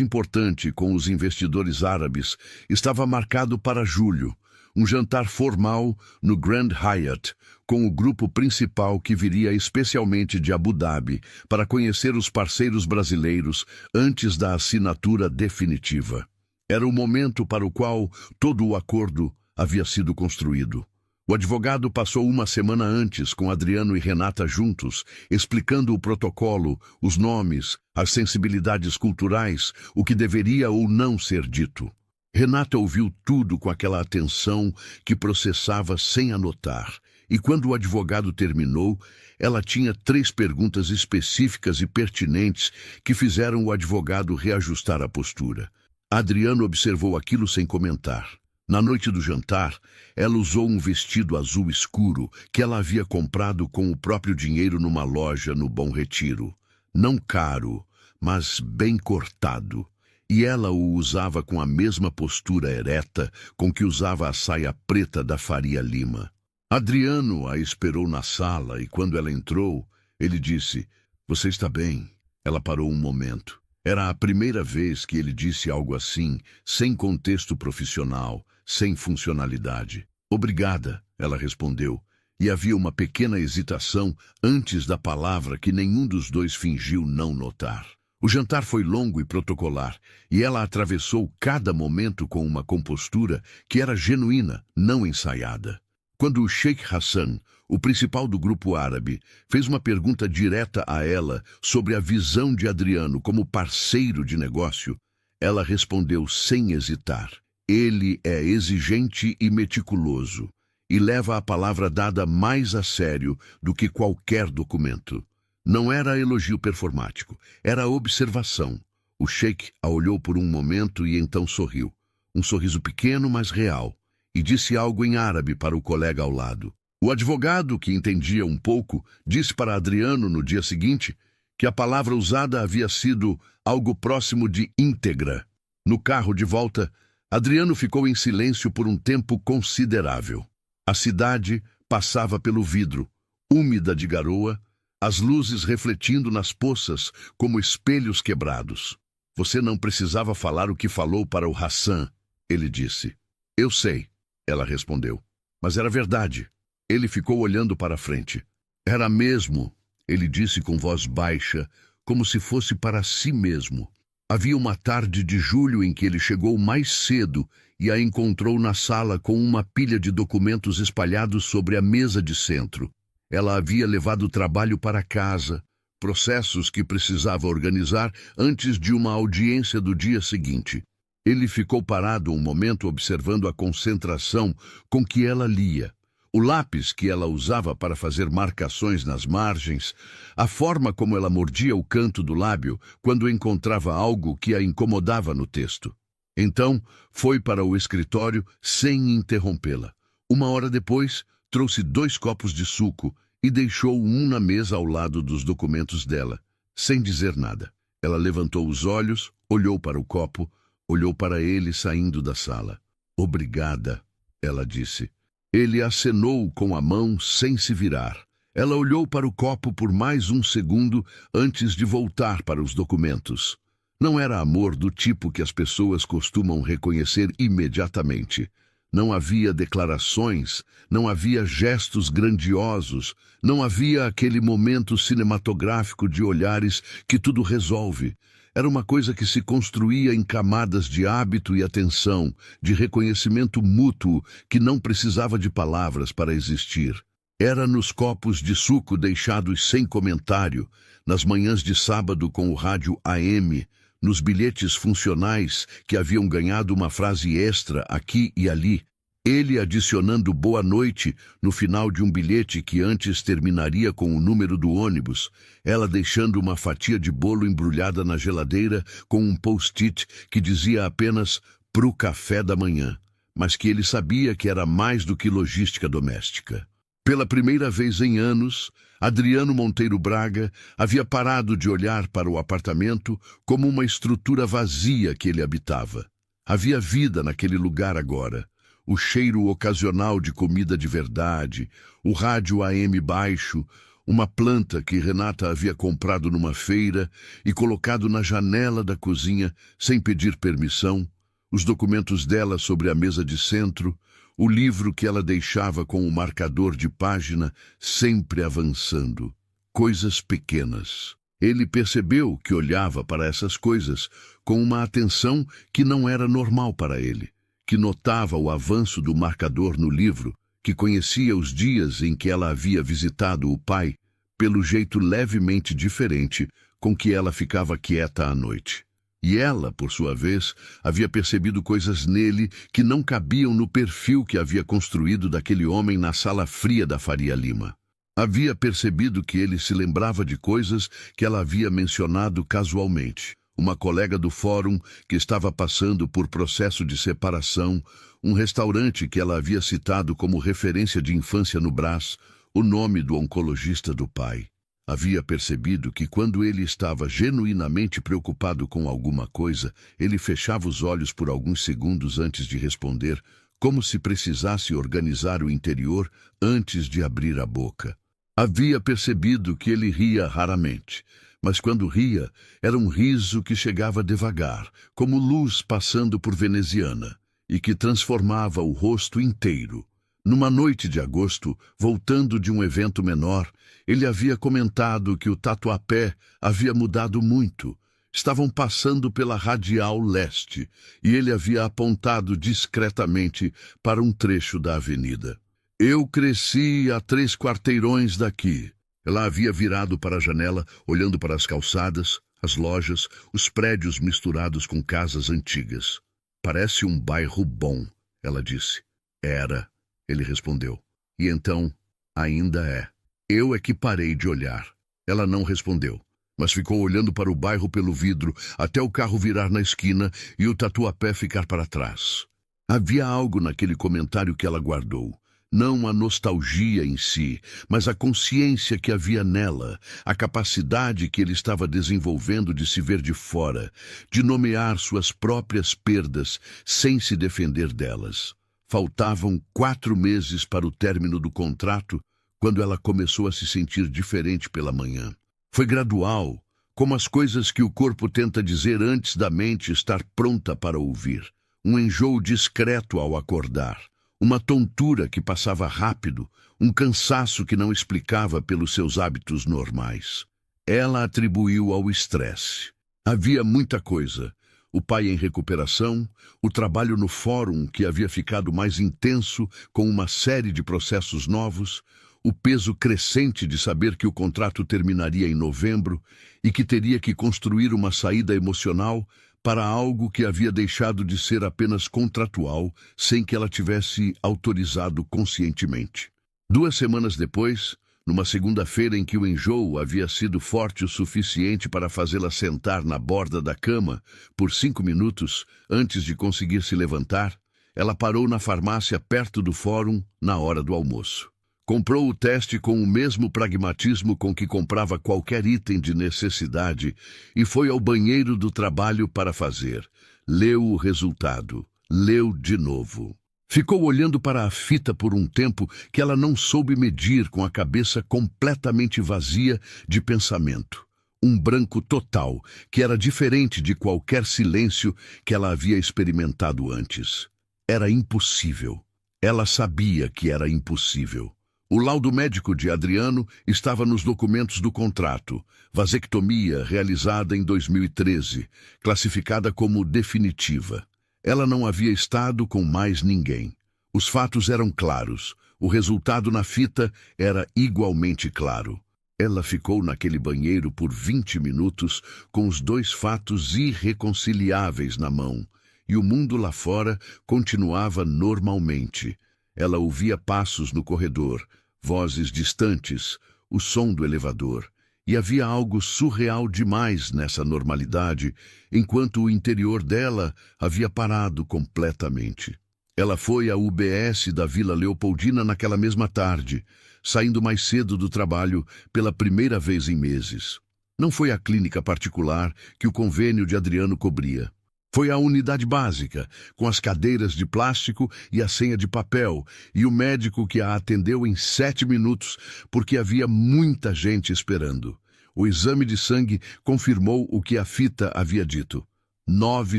importante com os investidores árabes estava marcado para julho, um jantar formal no Grand Hyatt, com o grupo principal que viria especialmente de Abu Dhabi para conhecer os parceiros brasileiros antes da assinatura definitiva. Era o momento para o qual todo o acordo havia sido construído. O advogado passou uma semana antes com Adriano e Renata juntos, explicando o protocolo, os nomes, as sensibilidades culturais, o que deveria ou não ser dito. Renata ouviu tudo com aquela atenção que processava sem anotar, e quando o advogado terminou, ela tinha 3 perguntas específicas e pertinentes que fizeram o advogado reajustar a postura. Adriano observou aquilo sem comentar. Na noite do jantar, ela usou um vestido azul escuro que ela havia comprado com o próprio dinheiro numa loja no Bom Retiro. Não caro, mas bem cortado. E ela o usava com a mesma postura ereta com que usava a saia preta da Faria Lima. Adriano a esperou na sala e quando ela entrou, ele disse, "Você está bem?" Ela parou um momento. Era a primeira vez que ele disse algo assim, sem contexto profissional, sem funcionalidade. "Obrigada", ela respondeu, e havia uma pequena hesitação antes da palavra que nenhum dos dois fingiu não notar. O jantar foi longo e protocolar, e ela atravessou cada momento com uma compostura que era genuína, não ensaiada. Quando o Sheikh Hassan, o principal do grupo árabe, fez uma pergunta direta a ela sobre a visão de Adriano como parceiro de negócio, Ela respondeu sem hesitar. Ele é exigente e meticuloso, e leva a palavra dada mais a sério do que qualquer documento. Não era elogio performático, era observação. O sheik a olhou por um momento e então sorriu. Um sorriso pequeno, mas real, e disse algo em árabe para o colega ao lado. O advogado, que entendia um pouco, disse para Adriano no dia seguinte que a palavra usada havia sido algo próximo de íntegra. No carro de volta, Adriano ficou em silêncio por um tempo considerável. A cidade passava pelo vidro, úmida de garoa, as luzes refletindo nas poças como espelhos quebrados. Você não precisava falar o que falou para o Hassan, ele disse. Eu sei, ela respondeu. Mas era verdade. Ele ficou olhando para a frente. Era mesmo, ele disse com voz baixa, como se fosse para si mesmo. Havia uma tarde de julho em que ele chegou mais cedo e a encontrou na sala com uma pilha de documentos espalhados sobre a mesa de centro. Ela havia levado o trabalho para casa, processos que precisava organizar antes de uma audiência do dia seguinte. Ele ficou parado um momento observando a concentração com que ela lia. O lápis que ela usava para fazer marcações nas margens, a forma como ela mordia o canto do lábio quando encontrava algo que a incomodava no texto. Então, foi para o escritório sem interrompê-la. Uma hora depois, trouxe 2 copos de suco e deixou um na mesa ao lado dos documentos dela, sem dizer nada. Ela levantou os olhos, olhou para o copo, olhou para ele saindo da sala. Obrigada, ela disse. Ele acenou com a mão sem se virar. Ela olhou para o copo por mais um segundo antes de voltar para os documentos. Não era amor do tipo que as pessoas costumam reconhecer imediatamente. Não havia declarações, não havia gestos grandiosos, não havia aquele momento cinematográfico de olhares que tudo resolve. Era uma coisa que se construía em camadas de hábito e atenção, de reconhecimento mútuo que não precisava de palavras para existir. Era nos copos de suco deixados sem comentário, nas manhãs de sábado com o rádio AM, nos bilhetes funcionais que haviam ganhado uma frase extra aqui e ali, ele adicionando boa noite no final de um bilhete que antes terminaria com o número do ônibus, ela deixando uma fatia de bolo embrulhada na geladeira com um post-it que dizia apenas "pro café da manhã", mas que ele sabia que era mais do que logística doméstica. Pela primeira vez em anos, Adriano Monteiro Braga havia parado de olhar para o apartamento como uma estrutura vazia que ele habitava. Havia vida naquele lugar agora. O cheiro ocasional de comida de verdade, o rádio AM baixo, uma planta que Renata havia comprado numa feira e colocado na janela da cozinha sem pedir permissão, os documentos dela sobre a mesa de centro, o livro que ela deixava com o marcador de página sempre avançando. Coisas pequenas. Ele percebeu que olhava para essas coisas com uma atenção que não era normal para ele, que notava o avanço do marcador no livro, que conhecia os dias em que ela havia visitado o pai, pelo jeito levemente diferente com que ela ficava quieta à noite. E ela, por sua vez, havia percebido coisas nele que não cabiam no perfil que havia construído daquele homem na sala fria da Faria Lima. Havia percebido que ele se lembrava de coisas que ela havia mencionado casualmente. Uma colega do fórum que estava passando por processo de separação, um restaurante que ela havia citado como referência de infância no Brás, o nome do oncologista do pai. Havia percebido que quando ele estava genuinamente preocupado com alguma coisa, ele fechava os olhos por alguns segundos antes de responder, como se precisasse organizar o interior antes de abrir a boca. Havia percebido que ele ria raramente, mas quando ria, era um riso que chegava devagar, como luz passando por veneziana, e que transformava o rosto inteiro. Numa noite de agosto, voltando de um evento menor, ele havia comentado que o Tatuapé havia mudado muito. Estavam passando pela Radial Leste, e ele havia apontado discretamente para um trecho da avenida. Eu cresci a 3 quarteirões daqui. Ela havia virado para a janela, olhando para as calçadas, as lojas, os prédios misturados com casas antigas. Parece um bairro bom, ela disse. Era, ele respondeu. E então, ainda é. Eu é que parei de olhar. Ela não respondeu, mas ficou olhando para o bairro pelo vidro até o carro virar na esquina e o tatuapé ficar para trás. Havia algo naquele comentário que ela guardou. Não a nostalgia em si, mas a consciência que havia nela, a capacidade que ele estava desenvolvendo de se ver de fora, de nomear suas próprias perdas sem se defender delas. Faltavam 4 meses para o término do contrato, quando ela começou a se sentir diferente pela manhã. Foi gradual, como as coisas que o corpo tenta dizer antes da mente estar pronta para ouvir. Um enjoo discreto ao acordar. Uma tontura que passava rápido, um cansaço que não explicava pelos seus hábitos normais. Ela atribuiu ao estresse. Havia muita coisa. O pai em recuperação, o trabalho no fórum que havia ficado mais intenso com uma série de processos novos, o peso crescente de saber que o contrato terminaria em novembro e que teria que construir uma saída emocional para algo que havia deixado de ser apenas contratual, sem que ela tivesse autorizado conscientemente. 2 semanas depois, numa segunda-feira em que o enjoo havia sido forte o suficiente para fazê-la sentar na borda da cama por 5 minutos antes de conseguir se levantar, ela parou na farmácia perto do fórum na hora do almoço. Comprou o teste com o mesmo pragmatismo com que comprava qualquer item de necessidade e foi ao banheiro do trabalho para fazer. Leu o resultado. Leu de novo. Ficou olhando para a fita por um tempo que ela não soube medir, com a cabeça completamente vazia de pensamento. Um branco total, que era diferente de qualquer silêncio que ela havia experimentado antes. Era impossível. Ela sabia que era impossível. O laudo médico de Adriano estava nos documentos do contrato. Vasectomia realizada em 2013, classificada como definitiva. Ela não havia estado com mais ninguém. Os fatos eram claros. O resultado na fita era igualmente claro. Ela ficou naquele banheiro por 20 minutos com os 2 fatos irreconciliáveis na mão. E o mundo lá fora continuava normalmente. Ela ouvia passos no corredor, vozes distantes, o som do elevador. E havia algo surreal demais nessa normalidade, enquanto o interior dela havia parado completamente. Ela foi à UBS da Vila Leopoldina naquela mesma tarde, saindo mais cedo do trabalho pela primeira vez em meses. Não foi a clínica particular que o convênio de Adriano cobria. Foi a unidade básica, com as cadeiras de plástico e a senha de papel, e o médico que a atendeu em 7 minutos, porque havia muita gente esperando. O exame de sangue confirmou o que a fita havia dito. 9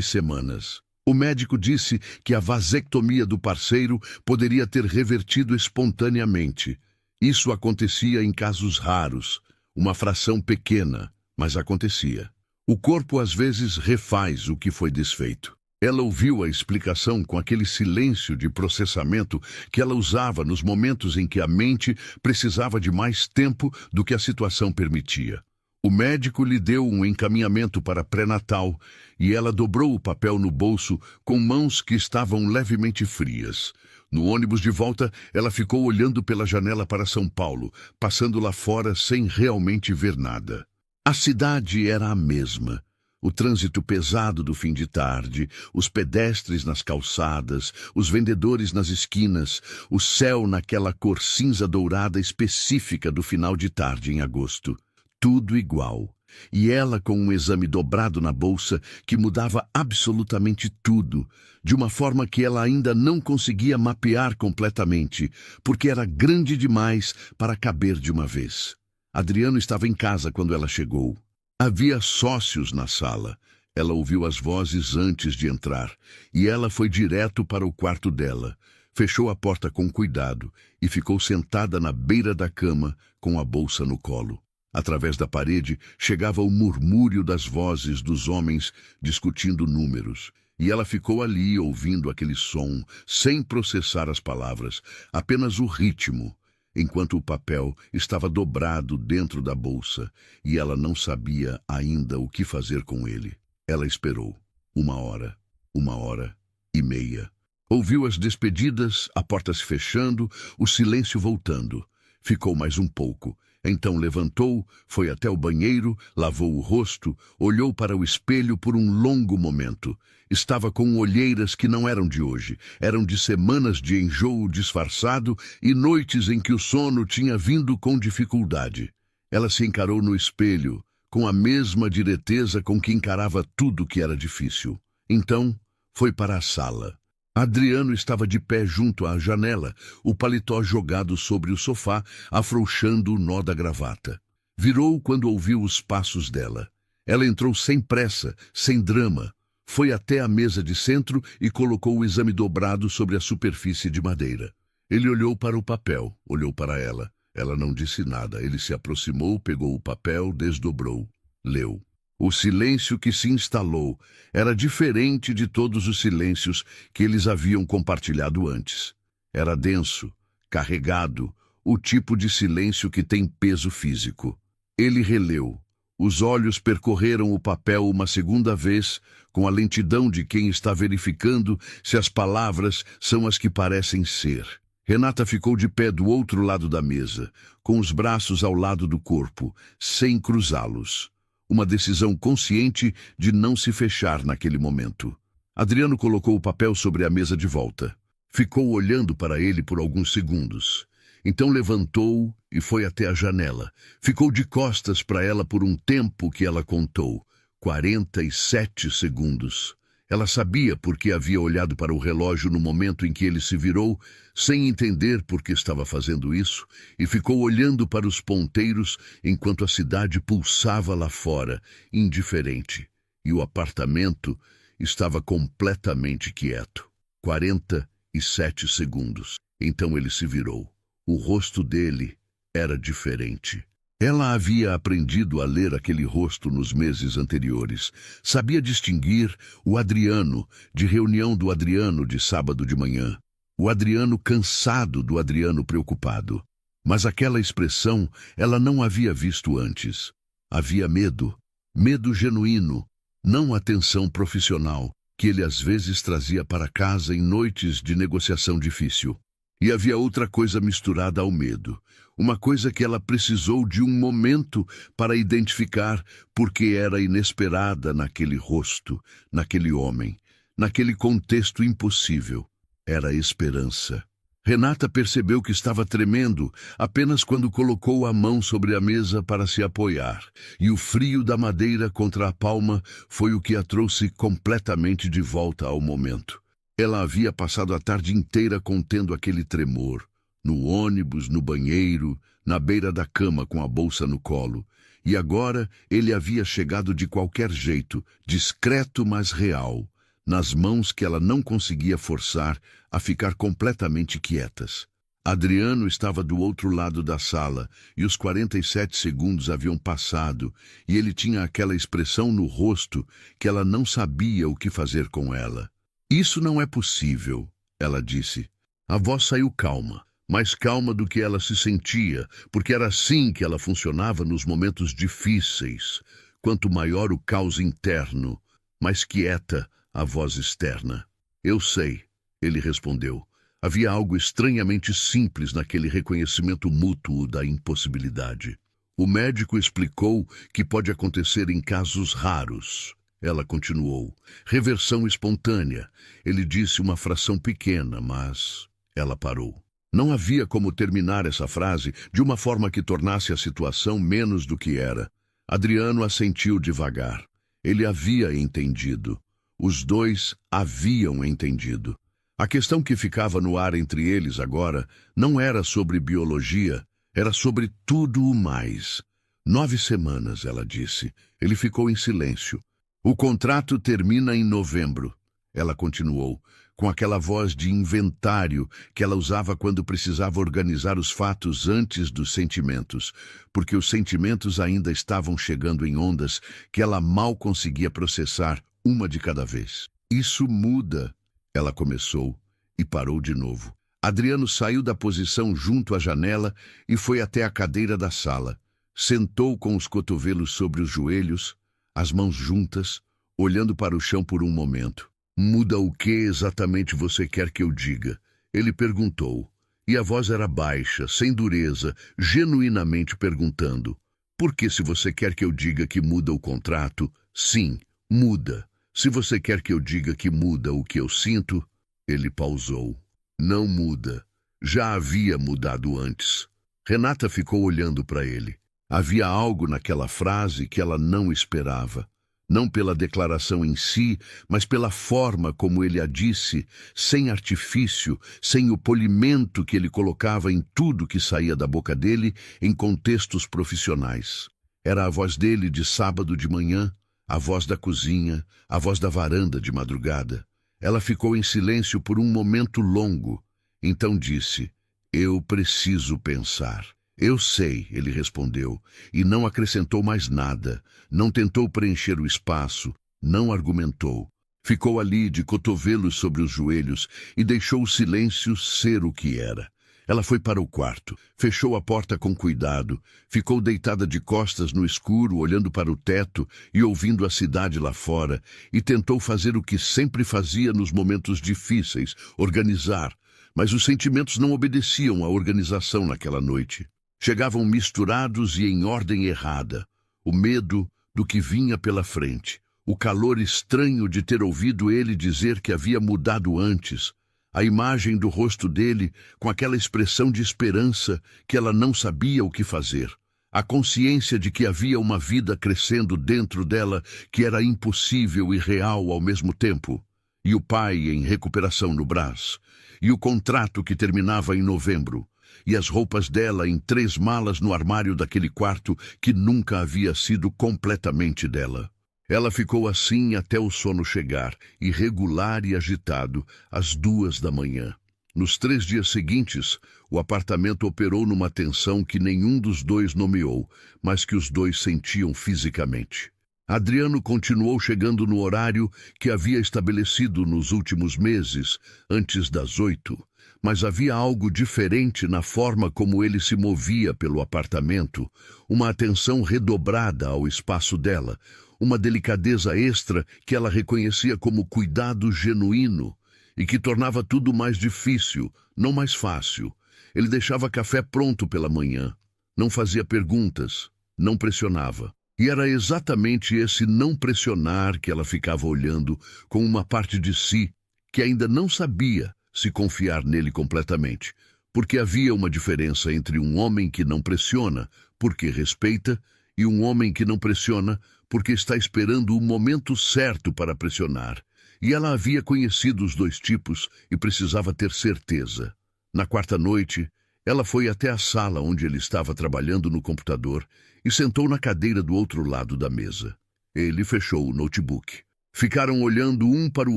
semanas. O médico disse que a vasectomia do parceiro poderia ter revertido espontaneamente. Isso acontecia em casos raros, uma fração pequena, mas acontecia. O corpo às vezes refaz o que foi desfeito. Ela ouviu a explicação com aquele silêncio de processamento que ela usava nos momentos em que a mente precisava de mais tempo do que a situação permitia. O médico lhe deu um encaminhamento para pré-natal e ela dobrou o papel no bolso com mãos que estavam levemente frias. No ônibus de volta, ela ficou olhando pela janela para São Paulo, passando lá fora sem realmente ver nada. A cidade era a mesma. O trânsito pesado do fim de tarde, os pedestres nas calçadas, os vendedores nas esquinas, o céu naquela cor cinza dourada específica do final de tarde em agosto. Tudo igual. E ela com um exame dobrado na bolsa que mudava absolutamente tudo, de uma forma que ela ainda não conseguia mapear completamente, porque era grande demais para caber de uma vez. Adriano estava em casa quando ela chegou. Havia sócios na sala. Ela ouviu as vozes antes de entrar, e ela foi direto para o quarto dela. Fechou a porta com cuidado e ficou sentada na beira da cama com a bolsa no colo. Através da parede chegava o murmúrio das vozes dos homens discutindo números, e ela ficou ali ouvindo aquele som, sem processar as palavras, apenas o ritmo. enquanto o papel estava dobrado dentro da bolsa e ela não sabia ainda o que fazer com ele. Ela esperou 1 hora, 1 hora e meia. Ouviu as despedidas, a porta se fechando, o silêncio voltando. Ficou mais um pouco. Então levantou, foi até o banheiro, lavou o rosto, olhou para o espelho por um longo momento. Estava com olheiras que não eram de hoje, eram de semanas de enjoo disfarçado e noites em que o sono tinha vindo com dificuldade. Ela se encarou no espelho, com a mesma direteza com que encarava tudo que era difícil. Então, foi para a sala. Adriano estava de pé junto à janela, o paletó jogado sobre o sofá, afrouxando o nó da gravata. Virou quando ouviu os passos dela. Ela entrou sem pressa, sem drama. Foi até a mesa de centro e colocou o exame dobrado sobre a superfície de madeira. Ele olhou para o papel, olhou para ela. Ela não disse nada. Ele se aproximou, pegou o papel, desdobrou, leu. O silêncio que se instalou era diferente de todos os silêncios que eles haviam compartilhado antes. Era denso, carregado, o tipo de silêncio que tem peso físico. Ele releu. Os olhos percorreram o papel uma segunda vez, com a lentidão de quem está verificando se as palavras são as que parecem ser. Renata ficou de pé do outro lado da mesa, com os braços ao lado do corpo, sem cruzá-los. Uma decisão consciente de não se fechar naquele momento. Adriano colocou o papel sobre a mesa de volta. Ficou olhando para ele por alguns segundos. Então levantou e foi até a janela. Ficou de costas para ela por um tempo que ela contou. 47 segundos. Ela sabia por que havia olhado para o relógio no momento em que ele se virou, sem entender por que estava fazendo isso, e ficou olhando para os ponteiros enquanto a cidade pulsava lá fora, indiferente, e o apartamento estava completamente quieto. 47 segundos. Então ele se virou. O rosto dele era diferente. Ela havia aprendido a ler aquele rosto nos meses anteriores. Sabia distinguir o Adriano de reunião do Adriano de sábado de manhã. O Adriano cansado do Adriano preocupado. Mas aquela expressão ela não havia visto antes. Havia medo. Medo genuíno. Não a tensão profissional que ele às vezes trazia para casa em noites de negociação difícil. E havia outra coisa misturada ao medo. Uma coisa que ela precisou de um momento para identificar porque era inesperada naquele rosto, naquele homem, naquele contexto impossível. Era a esperança. Renata percebeu que estava tremendo apenas quando colocou a mão sobre a mesa para se apoiar, e o frio da madeira contra a palma foi o que a trouxe completamente de volta ao momento. Ela havia passado a tarde inteira contendo aquele tremor, no ônibus, no banheiro, na beira da cama com a bolsa no colo, e agora ele havia chegado de qualquer jeito, discreto mas real, nas mãos que ela não conseguia forçar a ficar completamente quietas. Adriano estava do outro lado da sala, e os 47 segundos haviam passado, e ele tinha aquela expressão no rosto que ela não sabia o que fazer com ela. Isso não é possível, ela disse. A voz saiu calma, mais calma do que ela se sentia, porque era assim que ela funcionava nos momentos difíceis. Quanto maior o caos interno, mais quieta a voz externa. Eu sei, ele respondeu. Havia algo estranhamente simples naquele reconhecimento mútuo da impossibilidade. O médico explicou que pode acontecer em casos raros. Ela continuou. Reversão espontânea. Ele disse uma fração pequena, mas ela parou. Não havia como terminar essa frase de uma forma que tornasse a situação menos do que era. Adriano assentiu devagar. Ele havia entendido. Os dois haviam entendido. A questão que ficava no ar entre eles agora não era sobre biologia, era sobre tudo o mais. 9 semanas, ela disse. Ele ficou em silêncio. O contrato termina em novembro, ela continuou, com aquela voz de inventário que ela usava quando precisava organizar os fatos antes dos sentimentos, porque os sentimentos ainda estavam chegando em ondas que ela mal conseguia processar, uma de cada vez. Isso muda, ela começou e parou de novo. Adriano saiu da posição junto à janela e foi até a cadeira da sala. Sentou com os cotovelos sobre os joelhos, as mãos juntas, olhando para o chão por um momento. Muda o que exatamente você quer que eu diga? Ele perguntou. E a voz era baixa, sem dureza, genuinamente perguntando. Porque se você quer que eu diga que muda o contrato, sim, muda. Se você quer que eu diga que muda o que eu sinto, ele pausou. Não muda. Já havia mudado antes. Renata ficou olhando para ele. Havia algo naquela frase que ela não esperava. Não pela declaração em si, mas pela forma como ele a disse, sem artifício, sem o polimento que ele colocava em tudo que saía da boca dele em contextos profissionais. Era a voz dele de sábado de manhã, a voz da cozinha, a voz da varanda de madrugada. Ela ficou em silêncio por um momento longo. Então disse, eu preciso pensar. Eu sei, ele respondeu, e não acrescentou mais nada, não tentou preencher o espaço, não argumentou. Ficou ali de cotovelos sobre os joelhos e deixou o silêncio ser o que era. Ela foi para o quarto, fechou a porta com cuidado, ficou deitada de costas no escuro, olhando para o teto e ouvindo a cidade lá fora, e tentou fazer o que sempre fazia nos momentos difíceis, organizar. Mas os sentimentos não obedeciam à organização naquela noite. Chegavam misturados e em ordem errada. O medo do que vinha pela frente. O calor estranho de ter ouvido ele dizer que havia mudado antes. A imagem do rosto dele com aquela expressão de esperança que ela não sabia o que fazer. A consciência de que havia uma vida crescendo dentro dela que era impossível e real ao mesmo tempo. E o pai em recuperação no Brás. E o contrato que terminava em novembro. E as roupas dela em 3 malas no armário daquele quarto que nunca havia sido completamente dela. Ela ficou assim até o sono chegar, irregular e agitado, às 2 da manhã. Nos 3 dias seguintes, o apartamento operou numa tensão que nenhum dos dois nomeou, mas que os dois sentiam fisicamente. Adriano continuou chegando no horário que havia estabelecido nos últimos meses, antes das 8. Mas havia algo diferente na forma como ele se movia pelo apartamento, uma atenção redobrada ao espaço dela, uma delicadeza extra que ela reconhecia como cuidado genuíno e que tornava tudo mais difícil, não mais fácil. Ele deixava café pronto pela manhã, não fazia perguntas, não pressionava. E era exatamente esse não pressionar que ela ficava olhando com uma parte de si que ainda não sabia se confiar nele completamente, porque havia uma diferença entre um homem que não pressiona porque respeita e um homem que não pressiona porque está esperando o momento certo para pressionar. E ela havia conhecido os dois tipos e precisava ter certeza. Na 4ª noite, ela foi até a sala onde ele estava trabalhando no computador e sentou na cadeira do outro lado da mesa. Ele fechou o notebook. Ficaram olhando um para o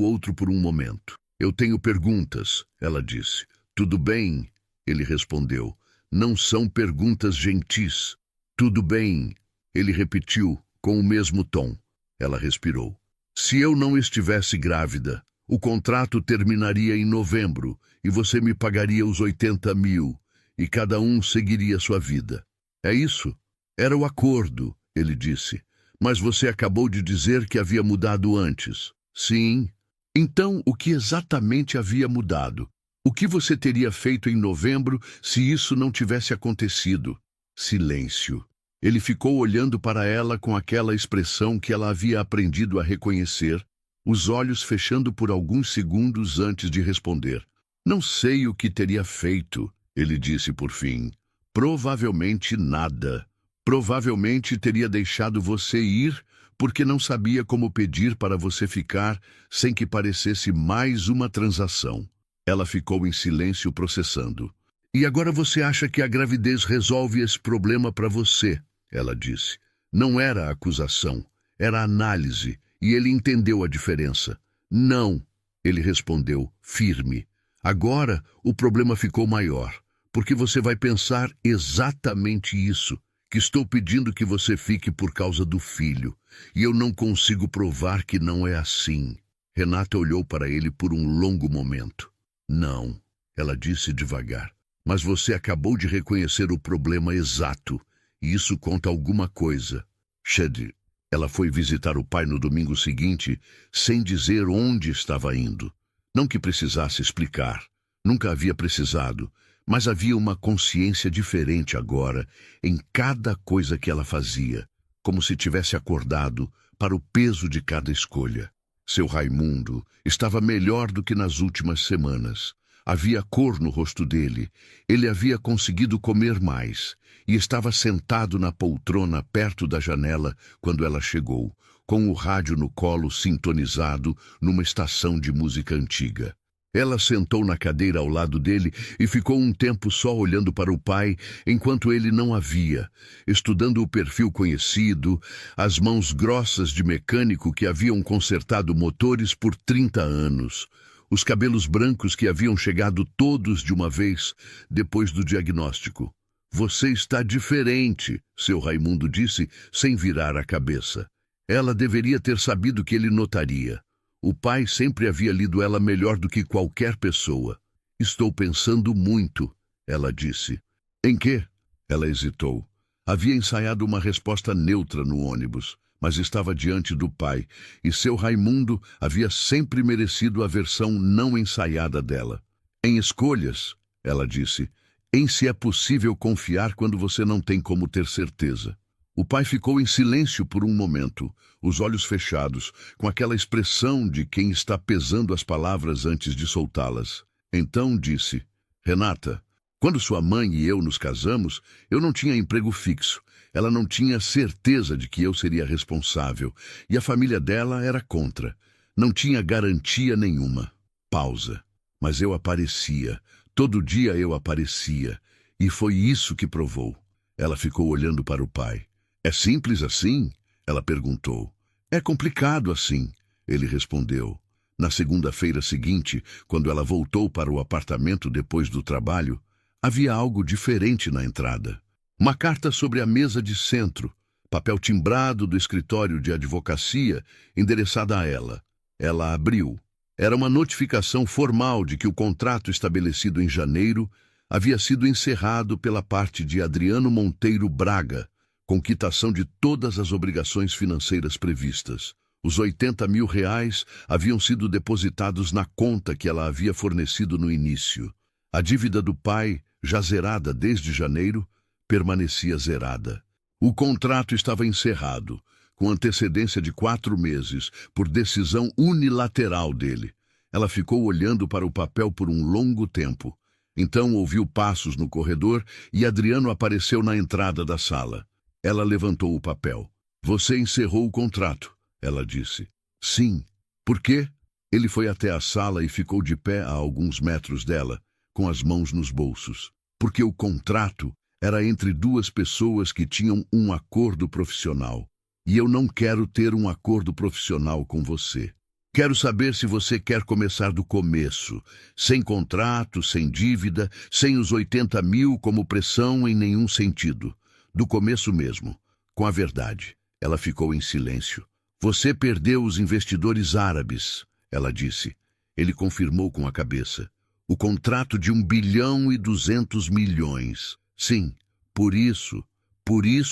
outro por um momento. Eu tenho perguntas, ela disse. Tudo bem, ele respondeu. Não são perguntas gentis. Tudo bem, ele repetiu, com o mesmo tom. Ela respirou. Se eu não estivesse grávida, o contrato terminaria em novembro e você me pagaria os 80 mil e cada um seguiria sua vida. É isso? Era o acordo, ele disse. Mas você acabou de dizer que havia mudado antes. Sim. Então, o que exatamente havia mudado? O que você teria feito em novembro se isso não tivesse acontecido? Silêncio. Ele ficou olhando para ela com aquela expressão que ela havia aprendido a reconhecer, os olhos fechando por alguns segundos antes de responder. Não sei o que teria feito, ele disse por fim. Provavelmente nada. Provavelmente teria deixado você ir porque não sabia como pedir para você ficar sem que parecesse mais uma transação. Ela ficou em silêncio processando. E agora você acha que a gravidez resolve esse problema para você, ela disse. Não era acusação, era análise, e ele entendeu a diferença. Não, ele respondeu, firme. Agora o problema ficou maior, porque você vai pensar exatamente isso, que estou pedindo que você fique por causa do filho, e eu não consigo provar que não é assim. Renata olhou para ele por um longo momento. Não, ela disse devagar. Mas você acabou de reconhecer o problema exato, e isso conta alguma coisa. Shed, ela foi visitar o pai no domingo seguinte, sem dizer onde estava indo. Não que precisasse explicar. Nunca havia precisado, mas havia uma consciência diferente agora em cada coisa que ela fazia, como se tivesse acordado para o peso de cada escolha. Seu Raimundo estava melhor do que nas últimas semanas. Havia cor no rosto dele. Ele havia conseguido comer mais e estava sentado na poltrona perto da janela quando ela chegou, com o rádio no colo sintonizado numa estação de música antiga. Ela sentou na cadeira ao lado dele e ficou um tempo só olhando para o pai, enquanto ele não a via, estudando o perfil conhecido, as mãos grossas de mecânico que haviam consertado motores por 30 anos, os cabelos brancos que haviam chegado todos de uma vez depois do diagnóstico. Você está diferente, seu Raimundo disse, sem virar a cabeça. Ela deveria ter sabido que ele notaria. O pai sempre havia lido ela melhor do que qualquer pessoa. Estou pensando muito, ela disse. Em quê? Ela hesitou. Havia ensaiado uma resposta neutra no ônibus, mas estava diante do pai, e seu Raimundo havia sempre merecido a versão não ensaiada dela. Em escolhas, ela disse, em se é possível confiar quando você não tem como ter certeza. O pai ficou em silêncio por um momento, os olhos fechados, com aquela expressão de quem está pesando as palavras antes de soltá-las. Então disse, Renata, quando sua mãe e eu nos casamos, eu não tinha emprego fixo. Ela não tinha certeza de que eu seria responsável, e a família dela era contra. Não tinha garantia nenhuma. Pausa. Mas eu aparecia. Todo dia eu aparecia. E foi isso que provou. Ela ficou olhando para o pai. É simples assim? Ela perguntou. É complicado assim, ele respondeu. Na segunda-feira seguinte, quando ela voltou para o apartamento depois do trabalho, havia algo diferente na entrada. Uma carta sobre a mesa de centro, papel timbrado do escritório de advocacia, endereçada a ela. Ela abriu. Era uma notificação formal de que o contrato estabelecido em janeiro havia sido encerrado pela parte de Adriano Monteiro Braga, com quitação de todas as obrigações financeiras previstas. Os 80 mil reais haviam sido depositados na conta que ela havia fornecido no início. A dívida do pai, já zerada desde janeiro, permanecia zerada. O contrato estava encerrado, com antecedência de 4 meses, por decisão unilateral dele. Ela ficou olhando para o papel por um longo tempo. Então ouviu passos no corredor e Adriano apareceu na entrada da sala. Ela levantou o papel. Você encerrou o contrato, ela disse. Sim. Por quê? Ele foi até a sala e ficou de pé a alguns metros dela, com as mãos nos bolsos. Porque o contrato era entre 2 pessoas que tinham um acordo profissional. E eu não quero ter um acordo profissional com você. Quero saber se você quer começar do começo, sem contrato, sem dívida, sem os 80 mil como pressão em nenhum sentido. Do começo mesmo, com a verdade. Ela ficou em silêncio. Você perdeu os investidores árabes, ela disse. Ele confirmou com a cabeça. O contrato de 1,2 bilhão. Sim, por isso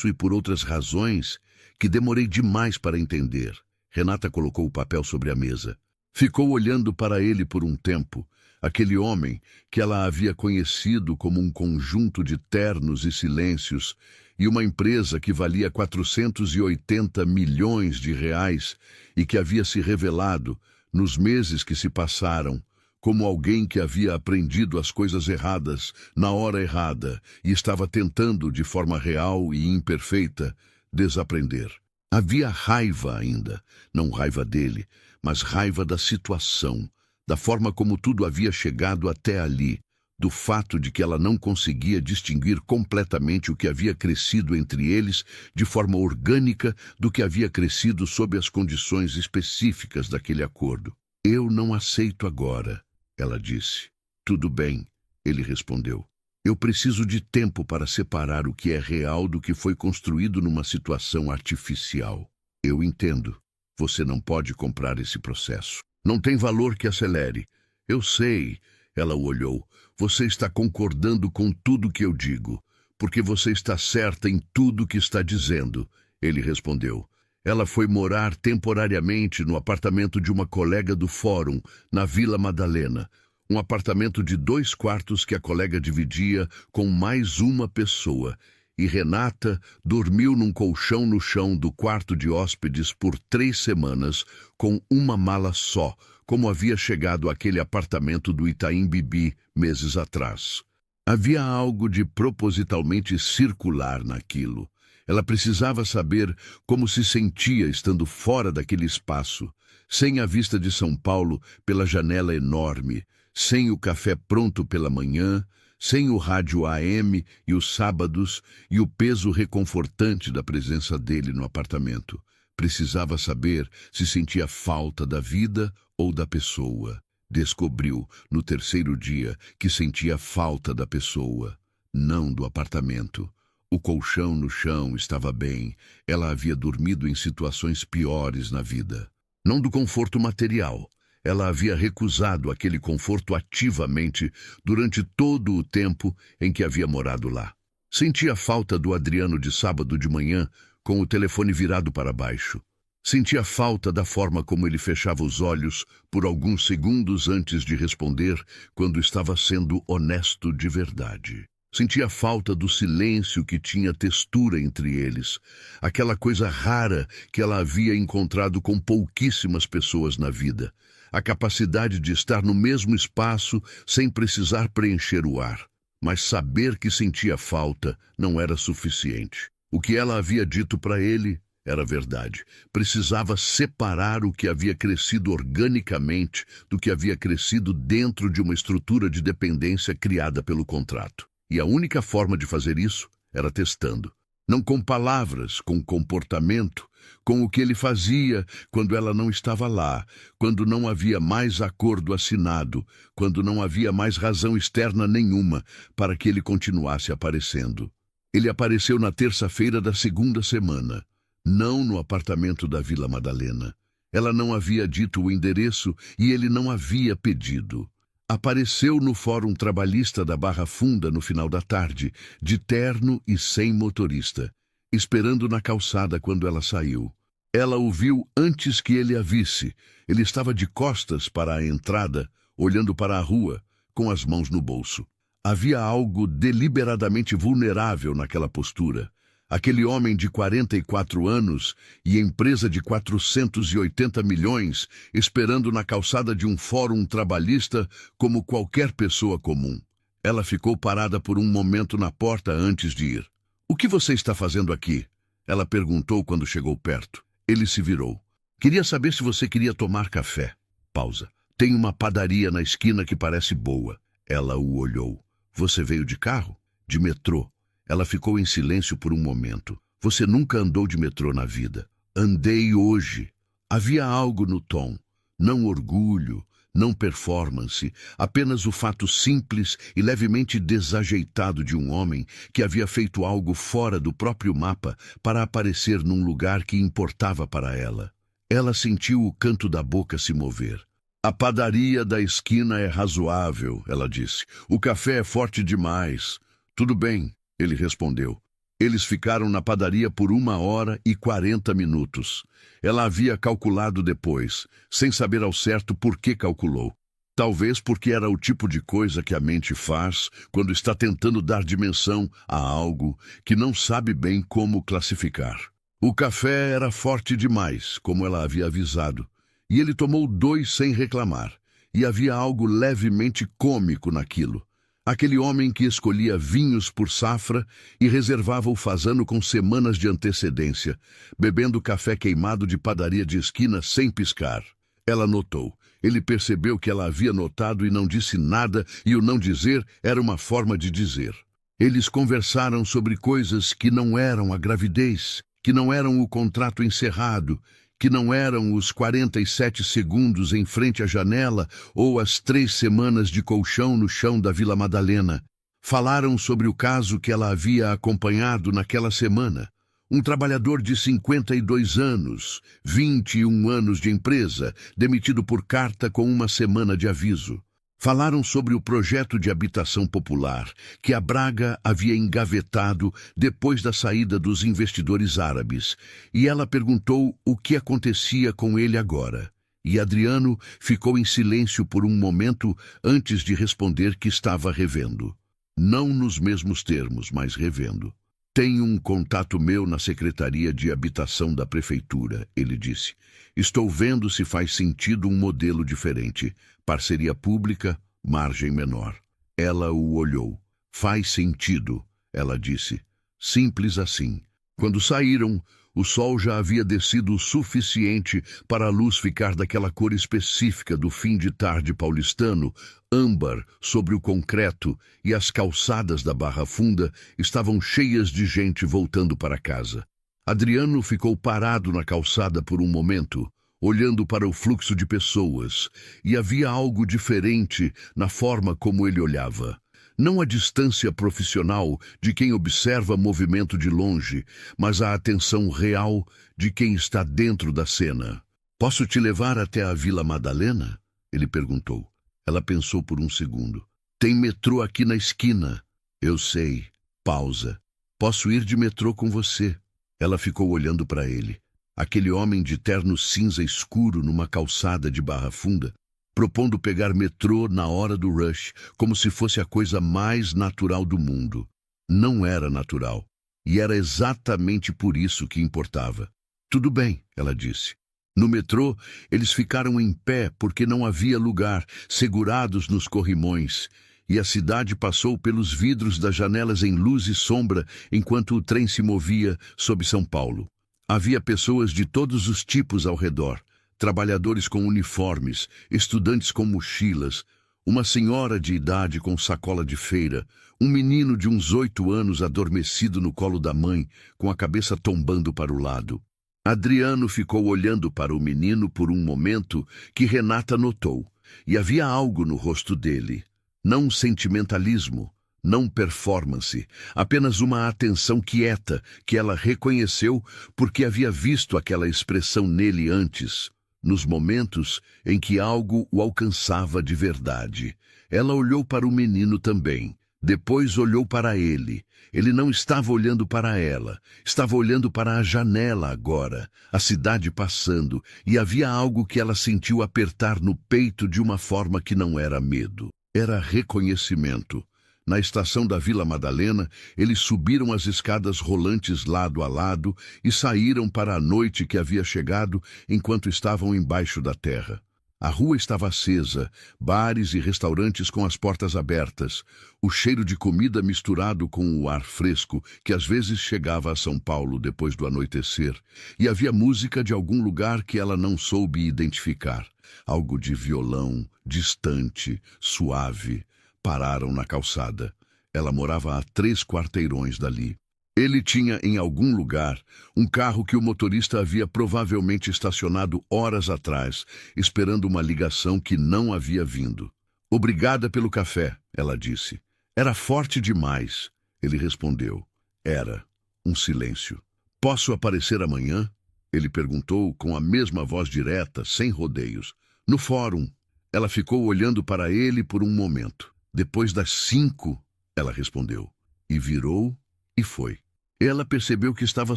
e por outras razões que demorei demais para entender. Renata colocou o papel sobre a mesa. Ficou olhando para ele por um tempo, aquele homem que ela havia conhecido como um conjunto de ternos e silêncios e uma empresa que valia 480 milhões de reais e que havia se revelado, nos meses que se passaram, como alguém que havia aprendido as coisas erradas na hora errada e estava tentando, de forma real e imperfeita, desaprender. Havia raiva ainda, não raiva dele, mas raiva da situação, da forma como tudo havia chegado até ali, do fato de que ela não conseguia distinguir completamente o que havia crescido entre eles de forma orgânica do que havia crescido sob as condições específicas daquele acordo. Eu não aceito agora, ela disse. Tudo bem, ele respondeu. Eu preciso de tempo para separar o que é real do que foi construído numa situação artificial. Eu entendo. Você não pode comprar esse processo. Não tem valor que acelere. Eu sei. Ela o olhou. Você está concordando com tudo que eu digo, porque você está certa em tudo que está dizendo. Ele respondeu. Ela foi morar temporariamente no apartamento de uma colega do fórum, na Vila Madalena. Um apartamento de 2 quartos que a colega dividia com mais uma pessoa. E Renata dormiu num colchão no chão do quarto de hóspedes por 3 semanas, com uma mala só, como havia chegado àquele apartamento do Itaim Bibi meses atrás. Havia algo de propositalmente circular naquilo. Ela precisava saber como se sentia estando fora daquele espaço, sem a vista de São Paulo pela janela enorme, sem o café pronto pela manhã, sem o rádio AM e os sábados e o peso reconfortante da presença dele no apartamento. Precisava saber se sentia falta da vida ou da pessoa. Descobriu, no 3º dia, que sentia falta da pessoa, não do apartamento. O colchão no chão estava bem. Ela havia dormido em situações piores na vida. Não do conforto material. Ela havia recusado aquele conforto ativamente durante todo o tempo em que havia morado lá. Sentia falta do Adriano de sábado de manhã, com o telefone virado para baixo. Sentia falta da forma como ele fechava os olhos por alguns segundos antes de responder, quando estava sendo honesto de verdade. Sentia falta do silêncio que tinha textura entre eles, aquela coisa rara que ela havia encontrado com pouquíssimas pessoas na vida, a capacidade de estar no mesmo espaço sem precisar preencher o ar. Mas saber que sentia falta não era suficiente. O que ela havia dito para ele era verdade. Precisava separar o que havia crescido organicamente do que havia crescido dentro de uma estrutura de dependência criada pelo contrato. E a única forma de fazer isso era testando. Não com palavras, com comportamento, com o que ele fazia quando ela não estava lá, quando não havia mais acordo assinado, quando não havia mais razão externa nenhuma para que ele continuasse aparecendo. Ele apareceu na terça-feira da 2ª semana, não no apartamento da Vila Madalena. Ela não havia dito o endereço e ele não havia pedido. Apareceu no Fórum Trabalhista da Barra Funda no final da tarde, de terno e sem motorista, esperando na calçada quando ela saiu. Ela o viu antes que ele a visse. Ele estava de costas para a entrada, olhando para a rua, com as mãos no bolso. Havia algo deliberadamente vulnerável naquela postura. Aquele homem de 44 anos e empresa de 480 milhões esperando na calçada de um fórum trabalhista como qualquer pessoa comum. Ela ficou parada por um momento na porta antes de ir. "O que você está fazendo aqui?" Ela perguntou quando chegou perto. Ele se virou. "Queria saber se você queria tomar café." Pausa. "Tem uma padaria na esquina que parece boa." Ela o olhou. "Você veio de carro?" "De metrô." Ela ficou em silêncio por um momento. "Você nunca andou de metrô na vida." "Andei hoje." Havia algo no tom. Não orgulho, não performance, apenas o fato simples e levemente desajeitado de um homem que havia feito algo fora do próprio mapa para aparecer num lugar que importava para ela. Ela sentiu o canto da boca se mover. "A padaria da esquina é razoável," ela disse. "O café é forte demais." "Tudo bem," ele respondeu. Eles ficaram na padaria por 1h40. Ela havia calculado depois, sem saber ao certo por que calculou. Talvez porque era o tipo de coisa que a mente faz quando está tentando dar dimensão a algo que não sabe bem como classificar. O café era forte demais, como ela havia avisado, e ele tomou 2 sem reclamar, e havia algo levemente cômico naquilo. Aquele homem que escolhia vinhos por safra e reservava o fazano com semanas de antecedência, bebendo café queimado de padaria de esquina sem piscar. Ela notou. Ele percebeu que ela havia notado e não disse nada, e o não dizer era uma forma de dizer. Eles conversaram sobre coisas que não eram a gravidez, que não eram o contrato encerrado, que não eram os 47 segundos em frente à janela ou as 3 semanas de colchão no chão da Vila Madalena. Falaram sobre o caso que ela havia acompanhado naquela semana. Um trabalhador de 52 anos, 21 anos de empresa, demitido por carta com 1 semana de aviso. Falaram sobre o projeto de habitação popular que a Braga havia engavetado depois da saída dos investidores árabes, e ela perguntou o que acontecia com ele agora. E Adriano ficou em silêncio por um momento antes de responder que estava revendo. Não nos mesmos termos, mas revendo. Tenho um contato meu na Secretaria de Habitação da Prefeitura, ele disse. Estou vendo se faz sentido um modelo diferente. Parceria pública, margem menor. Ela o olhou. Faz sentido, ela disse. Simples assim. Quando saíram, o sol já havia descido o suficiente para a luz ficar daquela cor específica do fim de tarde paulistano, âmbar sobre o concreto, e as calçadas da Barra Funda estavam cheias de gente voltando para casa. Adriano ficou parado na calçada por um momento, olhando para o fluxo de pessoas, e havia algo diferente na forma como ele olhava. Não a distância profissional de quem observa movimento de longe, mas a atenção real de quem está dentro da cena. Posso te levar até a Vila Madalena? Ele perguntou. Ela pensou por um segundo. Tem metrô aqui na esquina. Eu sei. Pausa. Posso ir de metrô com você. Ela ficou olhando para ele. Aquele homem de terno cinza escuro numa calçada de Barra Funda, propondo pegar metrô na hora do rush, como se fosse a coisa mais natural do mundo. Não era natural. E era exatamente por isso que importava. Tudo bem, ela disse. No metrô, eles ficaram em pé porque não havia lugar, segurados nos corrimões, e a cidade passou pelos vidros das janelas em luz e sombra enquanto o trem se movia sob São Paulo. Havia pessoas de todos os tipos ao redor. Trabalhadores com uniformes, estudantes com mochilas, uma senhora de idade com sacola de feira, um menino de uns 8 anos adormecido no colo da mãe, com a cabeça tombando para o lado. Adriano ficou olhando para o menino por um momento que Renata notou, e havia algo no rosto dele. Não sentimentalismo, não performance, apenas uma atenção quieta que ela reconheceu porque havia visto aquela expressão nele antes. Nos momentos em que algo o alcançava de verdade. Ela olhou para o menino também. Depois olhou para ele. Ele não estava olhando para ela. Estava olhando para a janela agora, a cidade passando, e havia algo que ela sentiu apertar no peito de uma forma que não era medo. Era reconhecimento. Na estação da Vila Madalena, eles subiram as escadas rolantes lado a lado e saíram para a noite que havia chegado enquanto estavam embaixo da terra. A rua estava acesa, bares e restaurantes com as portas abertas, o cheiro de comida misturado com o ar fresco que às vezes chegava a São Paulo depois do anoitecer, e havia música de algum lugar que ela não soube identificar. Algo de violão, distante, suave. Pararam na calçada. Ela morava a 3 quarteirões dali. Ele tinha, em algum lugar, um carro que o motorista havia provavelmente estacionado horas atrás, esperando uma ligação que não havia vindo. Obrigada pelo café, ela disse. Era forte demais, ele respondeu. Era. Um silêncio. Posso aparecer amanhã? Ele perguntou com a mesma voz direta, sem rodeios. No fórum. Ela ficou olhando para ele por um momento. Depois das 5, ela respondeu, e virou e foi. Ela percebeu que estava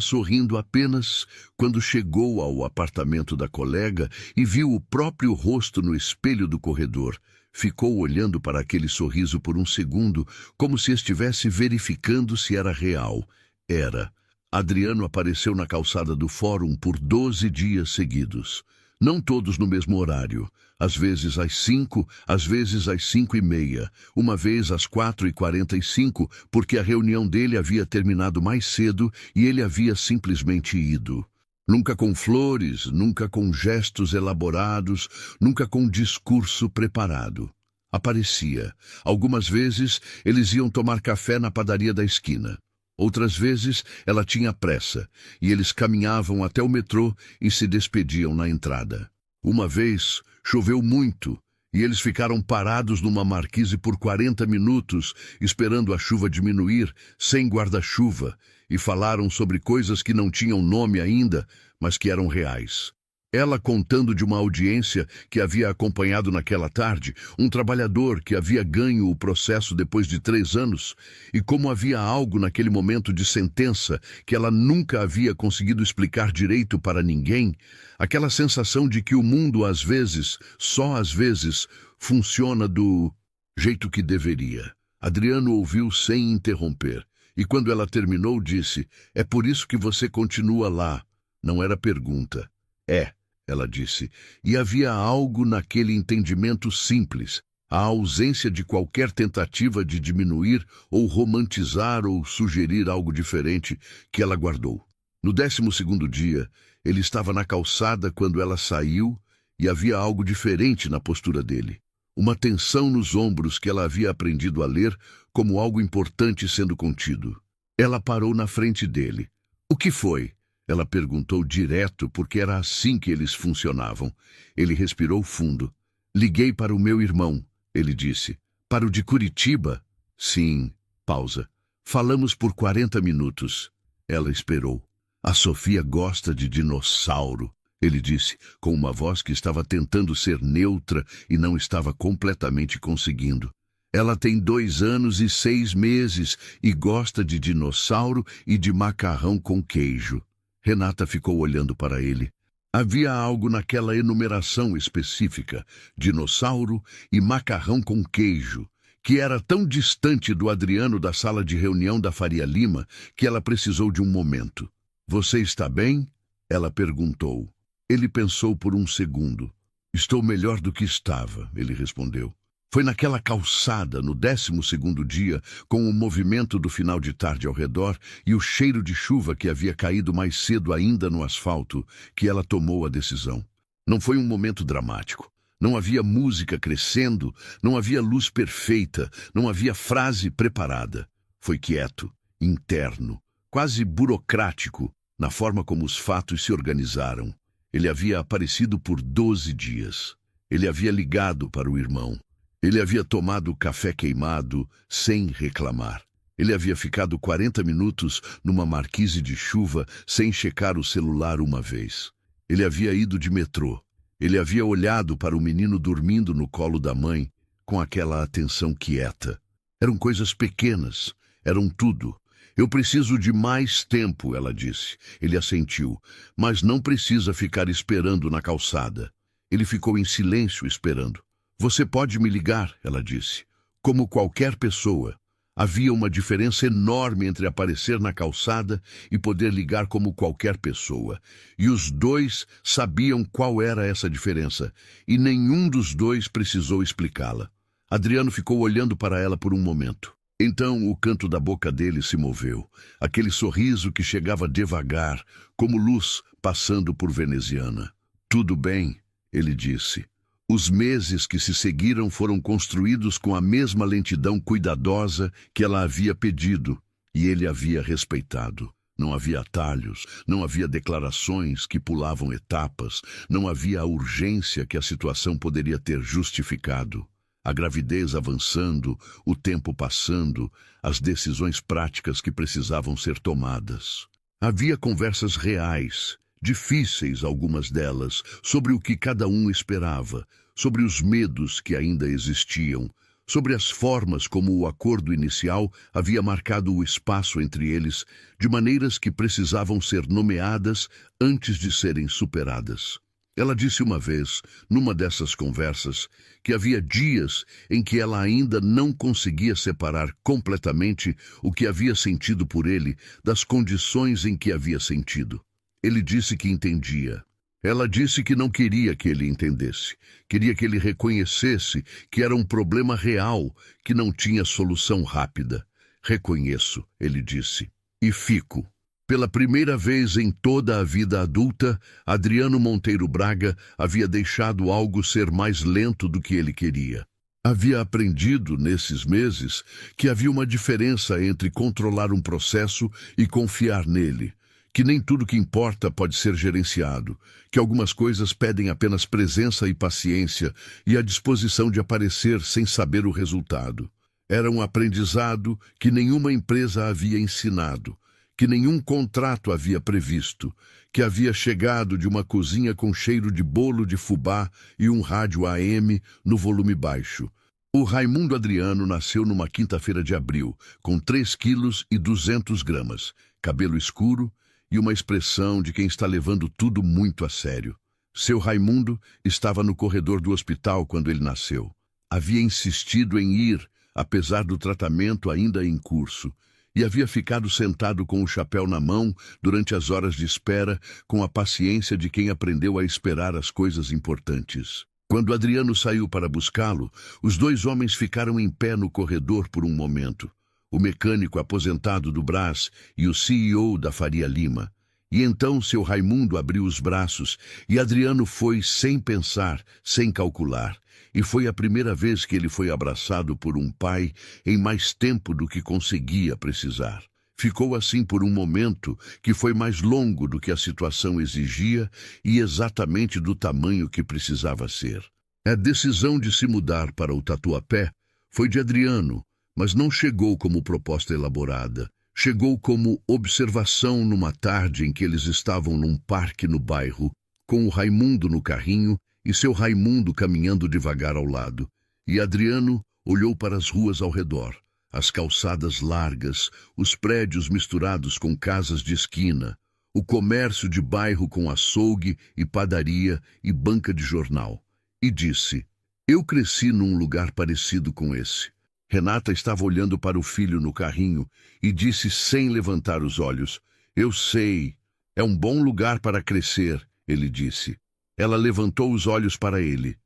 sorrindo apenas quando chegou ao apartamento da colega e viu o próprio rosto no espelho do corredor. Ficou olhando para aquele sorriso por um segundo, como se estivesse verificando se era real. Era. Adriano apareceu na calçada do fórum por 12 dias seguidos. Não todos no mesmo horário. Às vezes às 5, às vezes às 5:30, uma vez às 4:45, porque a reunião dele havia terminado mais cedo e ele havia simplesmente ido. Nunca com flores, nunca com gestos elaborados, nunca com discurso preparado. Aparecia. Algumas vezes eles iam tomar café na padaria da esquina. Outras vezes ela tinha pressa, e eles caminhavam até o metrô e se despediam na entrada. Uma vez, choveu muito, e eles ficaram parados numa marquise por 40 minutos, esperando a chuva diminuir, sem guarda-chuva, e falaram sobre coisas que não tinham nome ainda, mas que eram reais. Ela contando de uma audiência que havia acompanhado naquela tarde, um trabalhador que havia ganho o processo depois de 3 anos, e como havia algo naquele momento de sentença que ela nunca havia conseguido explicar direito para ninguém, aquela sensação de que o mundo às vezes, só às vezes, funciona do jeito que deveria. Adriano ouviu sem interromper, e quando ela terminou disse: "É por isso que você continua lá." Não era pergunta. "É." Ela disse, e havia algo naquele entendimento simples, a ausência de qualquer tentativa de diminuir ou romantizar ou sugerir algo diferente, que ela guardou. No 12º dia, ele estava na calçada quando ela saiu e havia algo diferente na postura dele. Uma tensão nos ombros que ela havia aprendido a ler como algo importante sendo contido. Ela parou na frente dele. "O que foi?" Ela perguntou direto, porque era assim que eles funcionavam. Ele respirou fundo. "Liguei para o meu irmão," ele disse. "Para o de Curitiba?" "Sim." Pausa. "Falamos por 40 minutos." Ela esperou. "A Sofia gosta de dinossauro," ele disse, com uma voz que estava tentando ser neutra e não estava completamente conseguindo. "Ela tem 2 anos e 6 meses e gosta de dinossauro e de macarrão com queijo." Renata ficou olhando para ele. Havia algo naquela enumeração específica, dinossauro e macarrão com queijo, que era tão distante do Adriano da sala de reunião da Faria Lima que ela precisou de um momento. "Você está bem?" ela perguntou. Ele pensou por um segundo. "Estou melhor do que estava," ele respondeu. Foi naquela calçada, no 12º dia, com o movimento do final de tarde ao redor e o cheiro de chuva que havia caído mais cedo ainda no asfalto, que ela tomou a decisão. Não foi um momento dramático. Não havia música crescendo, não havia luz perfeita, não havia frase preparada. Foi quieto, interno, quase burocrático, na forma como os fatos se organizaram. Ele havia aparecido por 12 dias. Ele havia ligado para o irmão. Ele havia tomado café queimado sem reclamar. Ele havia ficado 40 minutos numa marquise de chuva sem checar o celular uma vez. Ele havia ido de metrô. Ele havia olhado para o menino dormindo no colo da mãe com aquela atenção quieta. Eram coisas pequenas, eram tudo. "Eu preciso de mais tempo," ela disse. Ele assentiu, "mas não precisa ficar esperando na calçada." Ele ficou em silêncio esperando. "Você pode me ligar," ela disse. Como qualquer pessoa, havia uma diferença enorme entre aparecer na calçada e poder ligar como qualquer pessoa. E os dois sabiam qual era essa diferença, e nenhum dos dois precisou explicá-la. Adriano ficou olhando para ela por um momento. Então o canto da boca dele se moveu, aquele sorriso que chegava devagar, como luz passando por veneziana. "Tudo bem," ele disse. Os meses que se seguiram foram construídos com a mesma lentidão cuidadosa que ela havia pedido, e ele havia respeitado. Não havia atalhos, não havia declarações que pulavam etapas, não havia a urgência que a situação poderia ter justificado. A gravidez avançando, o tempo passando, as decisões práticas que precisavam ser tomadas. Havia conversas reais, difíceis algumas delas, sobre o que cada um esperava, sobre os medos que ainda existiam, sobre as formas como o acordo inicial havia marcado o espaço entre eles, de maneiras que precisavam ser nomeadas antes de serem superadas. Ela disse uma vez, numa dessas conversas, que havia dias em que ela ainda não conseguia separar completamente o que havia sentido por ele das condições em que havia sentido. Ele disse que entendia. Ela disse que não queria que ele entendesse. Queria que ele reconhecesse que era um problema real, que não tinha solução rápida. "Reconheço," ele disse, "e fico." Pela primeira vez em toda a vida adulta, Adriano Monteiro Braga havia deixado algo ser mais lento do que ele queria. Havia aprendido, nesses meses, que havia uma diferença entre controlar um processo e confiar nele, que nem tudo que importa pode ser gerenciado, que algumas coisas pedem apenas presença e paciência e a disposição de aparecer sem saber o resultado. Era um aprendizado que nenhuma empresa havia ensinado, que nenhum contrato havia previsto, que havia chegado de uma cozinha com cheiro de bolo de fubá e um rádio AM no volume baixo. O Raimundo Adriano nasceu numa quinta-feira de abril, com 3,2 kg, cabelo escuro e uma expressão de quem está levando tudo muito a sério. Seu Raimundo estava no corredor do hospital quando ele nasceu. Havia insistido em ir, apesar do tratamento ainda em curso, e havia ficado sentado com o chapéu na mão durante as horas de espera, com a paciência de quem aprendeu a esperar as coisas importantes. Quando Adriano saiu para buscá-lo, os dois homens ficaram em pé no corredor por um momento. O mecânico aposentado do Brás e o CEO da Faria Lima. E então seu Raimundo abriu os braços e Adriano foi sem pensar, sem calcular. E foi a primeira vez que ele foi abraçado por um pai em mais tempo do que conseguia precisar. Ficou assim por um momento que foi mais longo do que a situação exigia e exatamente do tamanho que precisava ser. A decisão de se mudar para o Tatuapé foi de Adriano, mas não chegou como proposta elaborada. Chegou como observação numa tarde em que eles estavam num parque no bairro, com o Raimundo no carrinho e seu Raimundo caminhando devagar ao lado. E Adriano olhou para as ruas ao redor. As calçadas largas, os prédios misturados com casas de esquina, o comércio de bairro com açougue e padaria e banca de jornal. E disse: eu cresci num lugar parecido com esse. Renata estava olhando para o filho no carrinho e disse sem levantar os olhos: eu sei, é um bom lugar para crescer, ele disse. Ela levantou os olhos para ele.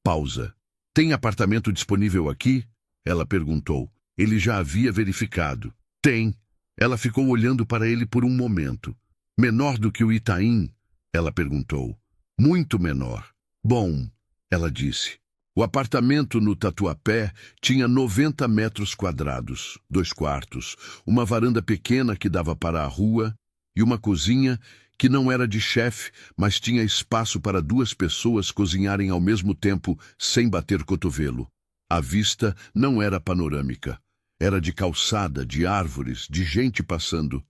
Pausa. Tem apartamento disponível aqui? Ela perguntou. Ele já havia verificado. Tem. Ela ficou olhando para ele por um momento. Menor do que o Itaim? Ela perguntou. Muito menor. Bom, ela disse. O apartamento no Tatuapé tinha 90 metros quadrados, 2 quartos, uma varanda pequena que dava para a rua e uma cozinha que não era de chefe, mas tinha espaço para 2 pessoas cozinharem ao mesmo tempo sem bater cotovelo. A vista não era panorâmica. Era de calçada, de árvores, de gente passando.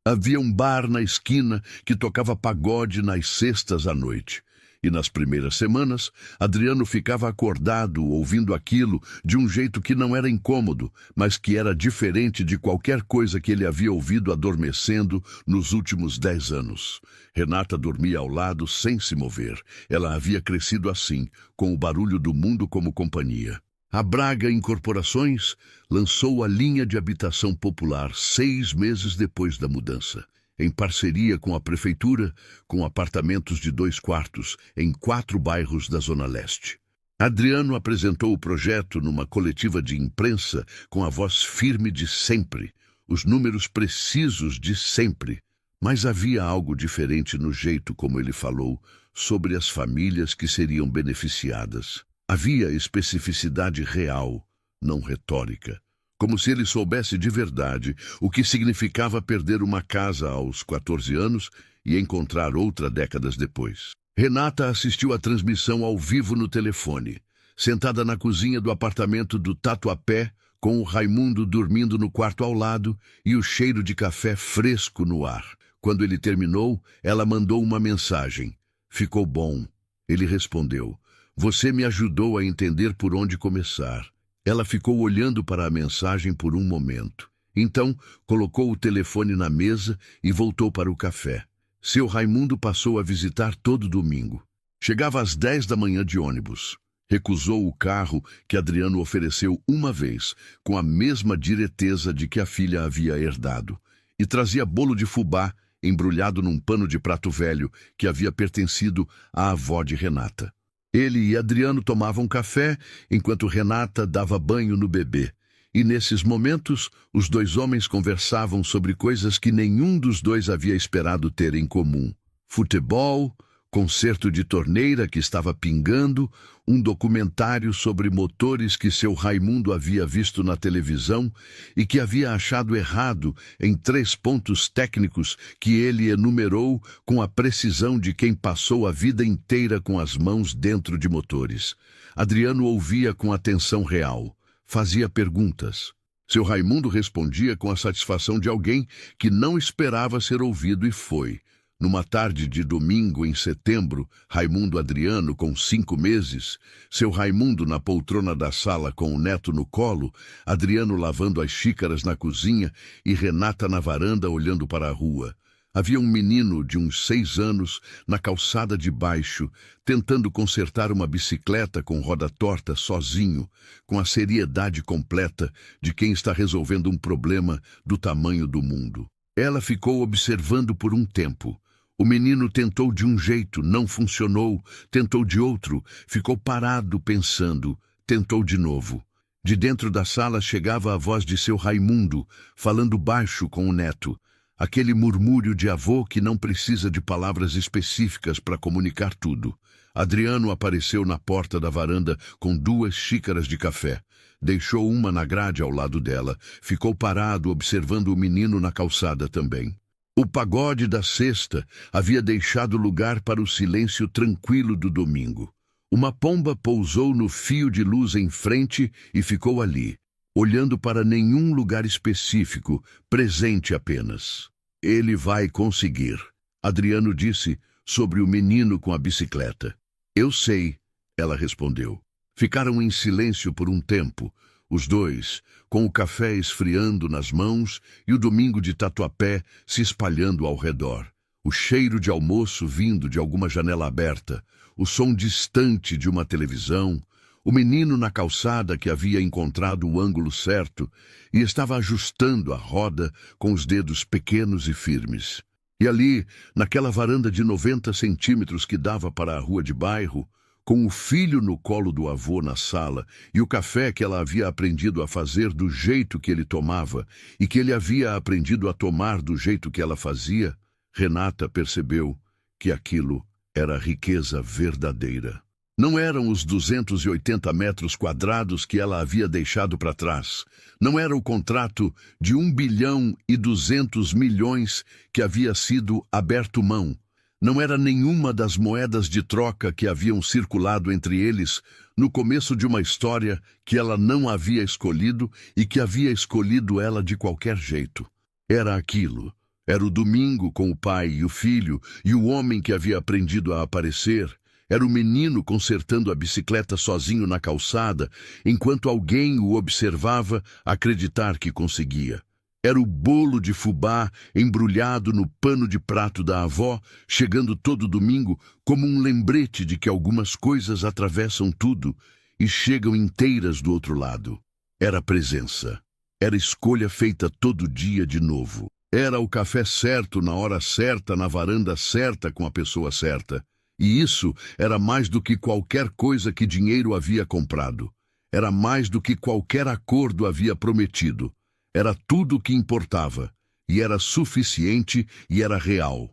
Havia um bar na esquina que tocava pagode nas sextas à noite. E nas primeiras semanas, Adriano ficava acordado ouvindo aquilo de um jeito que não era incômodo, mas que era diferente de qualquer coisa que ele havia ouvido adormecendo nos últimos 10 anos. Renata dormia ao lado sem se mover. Ela havia crescido assim, com o barulho do mundo como companhia. A Braga Incorporações lançou a linha de habitação popular 6 meses depois da mudança. Em parceria com a prefeitura, com apartamentos de 2 quartos em 4 bairros da Zona Leste. Adriano apresentou o projeto numa coletiva de imprensa com a voz firme de sempre, os números precisos de sempre. Mas havia algo diferente no jeito como ele falou sobre as famílias que seriam beneficiadas. Havia especificidade real, não retórica. Como se ele soubesse de verdade o que significava perder uma casa aos 14 anos e encontrar outra décadas depois. Renata assistiu à transmissão ao vivo no telefone, sentada na cozinha do apartamento do Tatuapé, com o Raimundo dormindo no quarto ao lado e o cheiro de café fresco no ar. Quando ele terminou, ela mandou uma mensagem. Ficou bom. Ele respondeu: você me ajudou a entender por onde começar. Ela ficou olhando para a mensagem por um momento. Então, colocou o telefone na mesa e voltou para o café. Seu Raimundo passou a visitar todo domingo. Chegava às 10 da manhã de ônibus. Recusou o carro que Adriano ofereceu uma vez, com a mesma direteza de que a filha havia herdado. E trazia bolo de fubá, embrulhado num pano de prato velho que havia pertencido à avó de Renata. Ele e Adriano tomavam café, enquanto Renata dava banho no bebê. E nesses momentos, os 2 homens conversavam sobre coisas que nenhum dos dois havia esperado ter em comum. Futebol, concerto de torneira que estava pingando, um documentário sobre motores que seu Raimundo havia visto na televisão e que havia achado errado em 3 pontos técnicos que ele enumerou com a precisão de quem passou a vida inteira com as mãos dentro de motores. Adriano ouvia com atenção real, fazia perguntas. Seu Raimundo respondia com a satisfação de alguém que não esperava ser ouvido e foi. Numa tarde de domingo, em setembro, Raimundo Adriano, com 5 meses, seu Raimundo na poltrona da sala com o neto no colo, Adriano lavando as xícaras na cozinha e Renata na varanda olhando para a rua. Havia um menino de uns 6 anos na calçada de baixo, tentando consertar uma bicicleta com roda torta sozinho, com a seriedade completa de quem está resolvendo um problema do tamanho do mundo. Ela ficou observando por um tempo. O menino tentou de um jeito, não funcionou, tentou de outro, ficou parado pensando, tentou de novo. De dentro da sala chegava a voz de seu Raimundo, falando baixo com o neto. Aquele murmúrio de avô que não precisa de palavras específicas para comunicar tudo. Adriano apareceu na porta da varanda com 2 xícaras de café. Deixou uma na grade ao lado dela. Ficou parado observando o menino na calçada também. O pagode da sexta havia deixado lugar para o silêncio tranquilo do domingo. Uma pomba pousou no fio de luz em frente e ficou ali, olhando para nenhum lugar específico, presente apenas. Ele vai conseguir, Adriano disse sobre o menino com a bicicleta. Eu sei, ela respondeu. Ficaram em silêncio por um tempo, os dois, com o café esfriando nas mãos e o domingo de Tatuapé se espalhando ao redor. O cheiro de almoço vindo de alguma janela aberta, o som distante de uma televisão, o menino na calçada que havia encontrado o ângulo certo e estava ajustando a roda com os dedos pequenos e firmes. E ali, naquela varanda de 90 centímetros que dava para a rua de bairro, com o filho no colo do avô na sala e o café que ela havia aprendido a fazer do jeito que ele tomava e que ele havia aprendido a tomar do jeito que ela fazia, Renata percebeu que aquilo era riqueza verdadeira. Não eram os 280 metros quadrados que ela havia deixado para trás. Não era o contrato de 1,2 bilhão que havia sido aberto mão. Não era nenhuma das moedas de troca que haviam circulado entre eles no começo de uma história que ela não havia escolhido e que havia escolhido ela de qualquer jeito. Era aquilo. Era o domingo com o pai e o filho e o homem que havia aprendido a aparecer. Era o menino consertando a bicicleta sozinho na calçada, enquanto alguém o observava acreditar que conseguia. Era o bolo de fubá embrulhado no pano de prato da avó, chegando todo domingo como um lembrete de que algumas coisas atravessam tudo e chegam inteiras do outro lado. Era presença. Era escolha feita todo dia de novo. Era o café certo, na hora certa, na varanda certa, com a pessoa certa. E isso era mais do que qualquer coisa que dinheiro havia comprado. Era mais do que qualquer acordo havia prometido. Era tudo o que importava, e era suficiente e era real.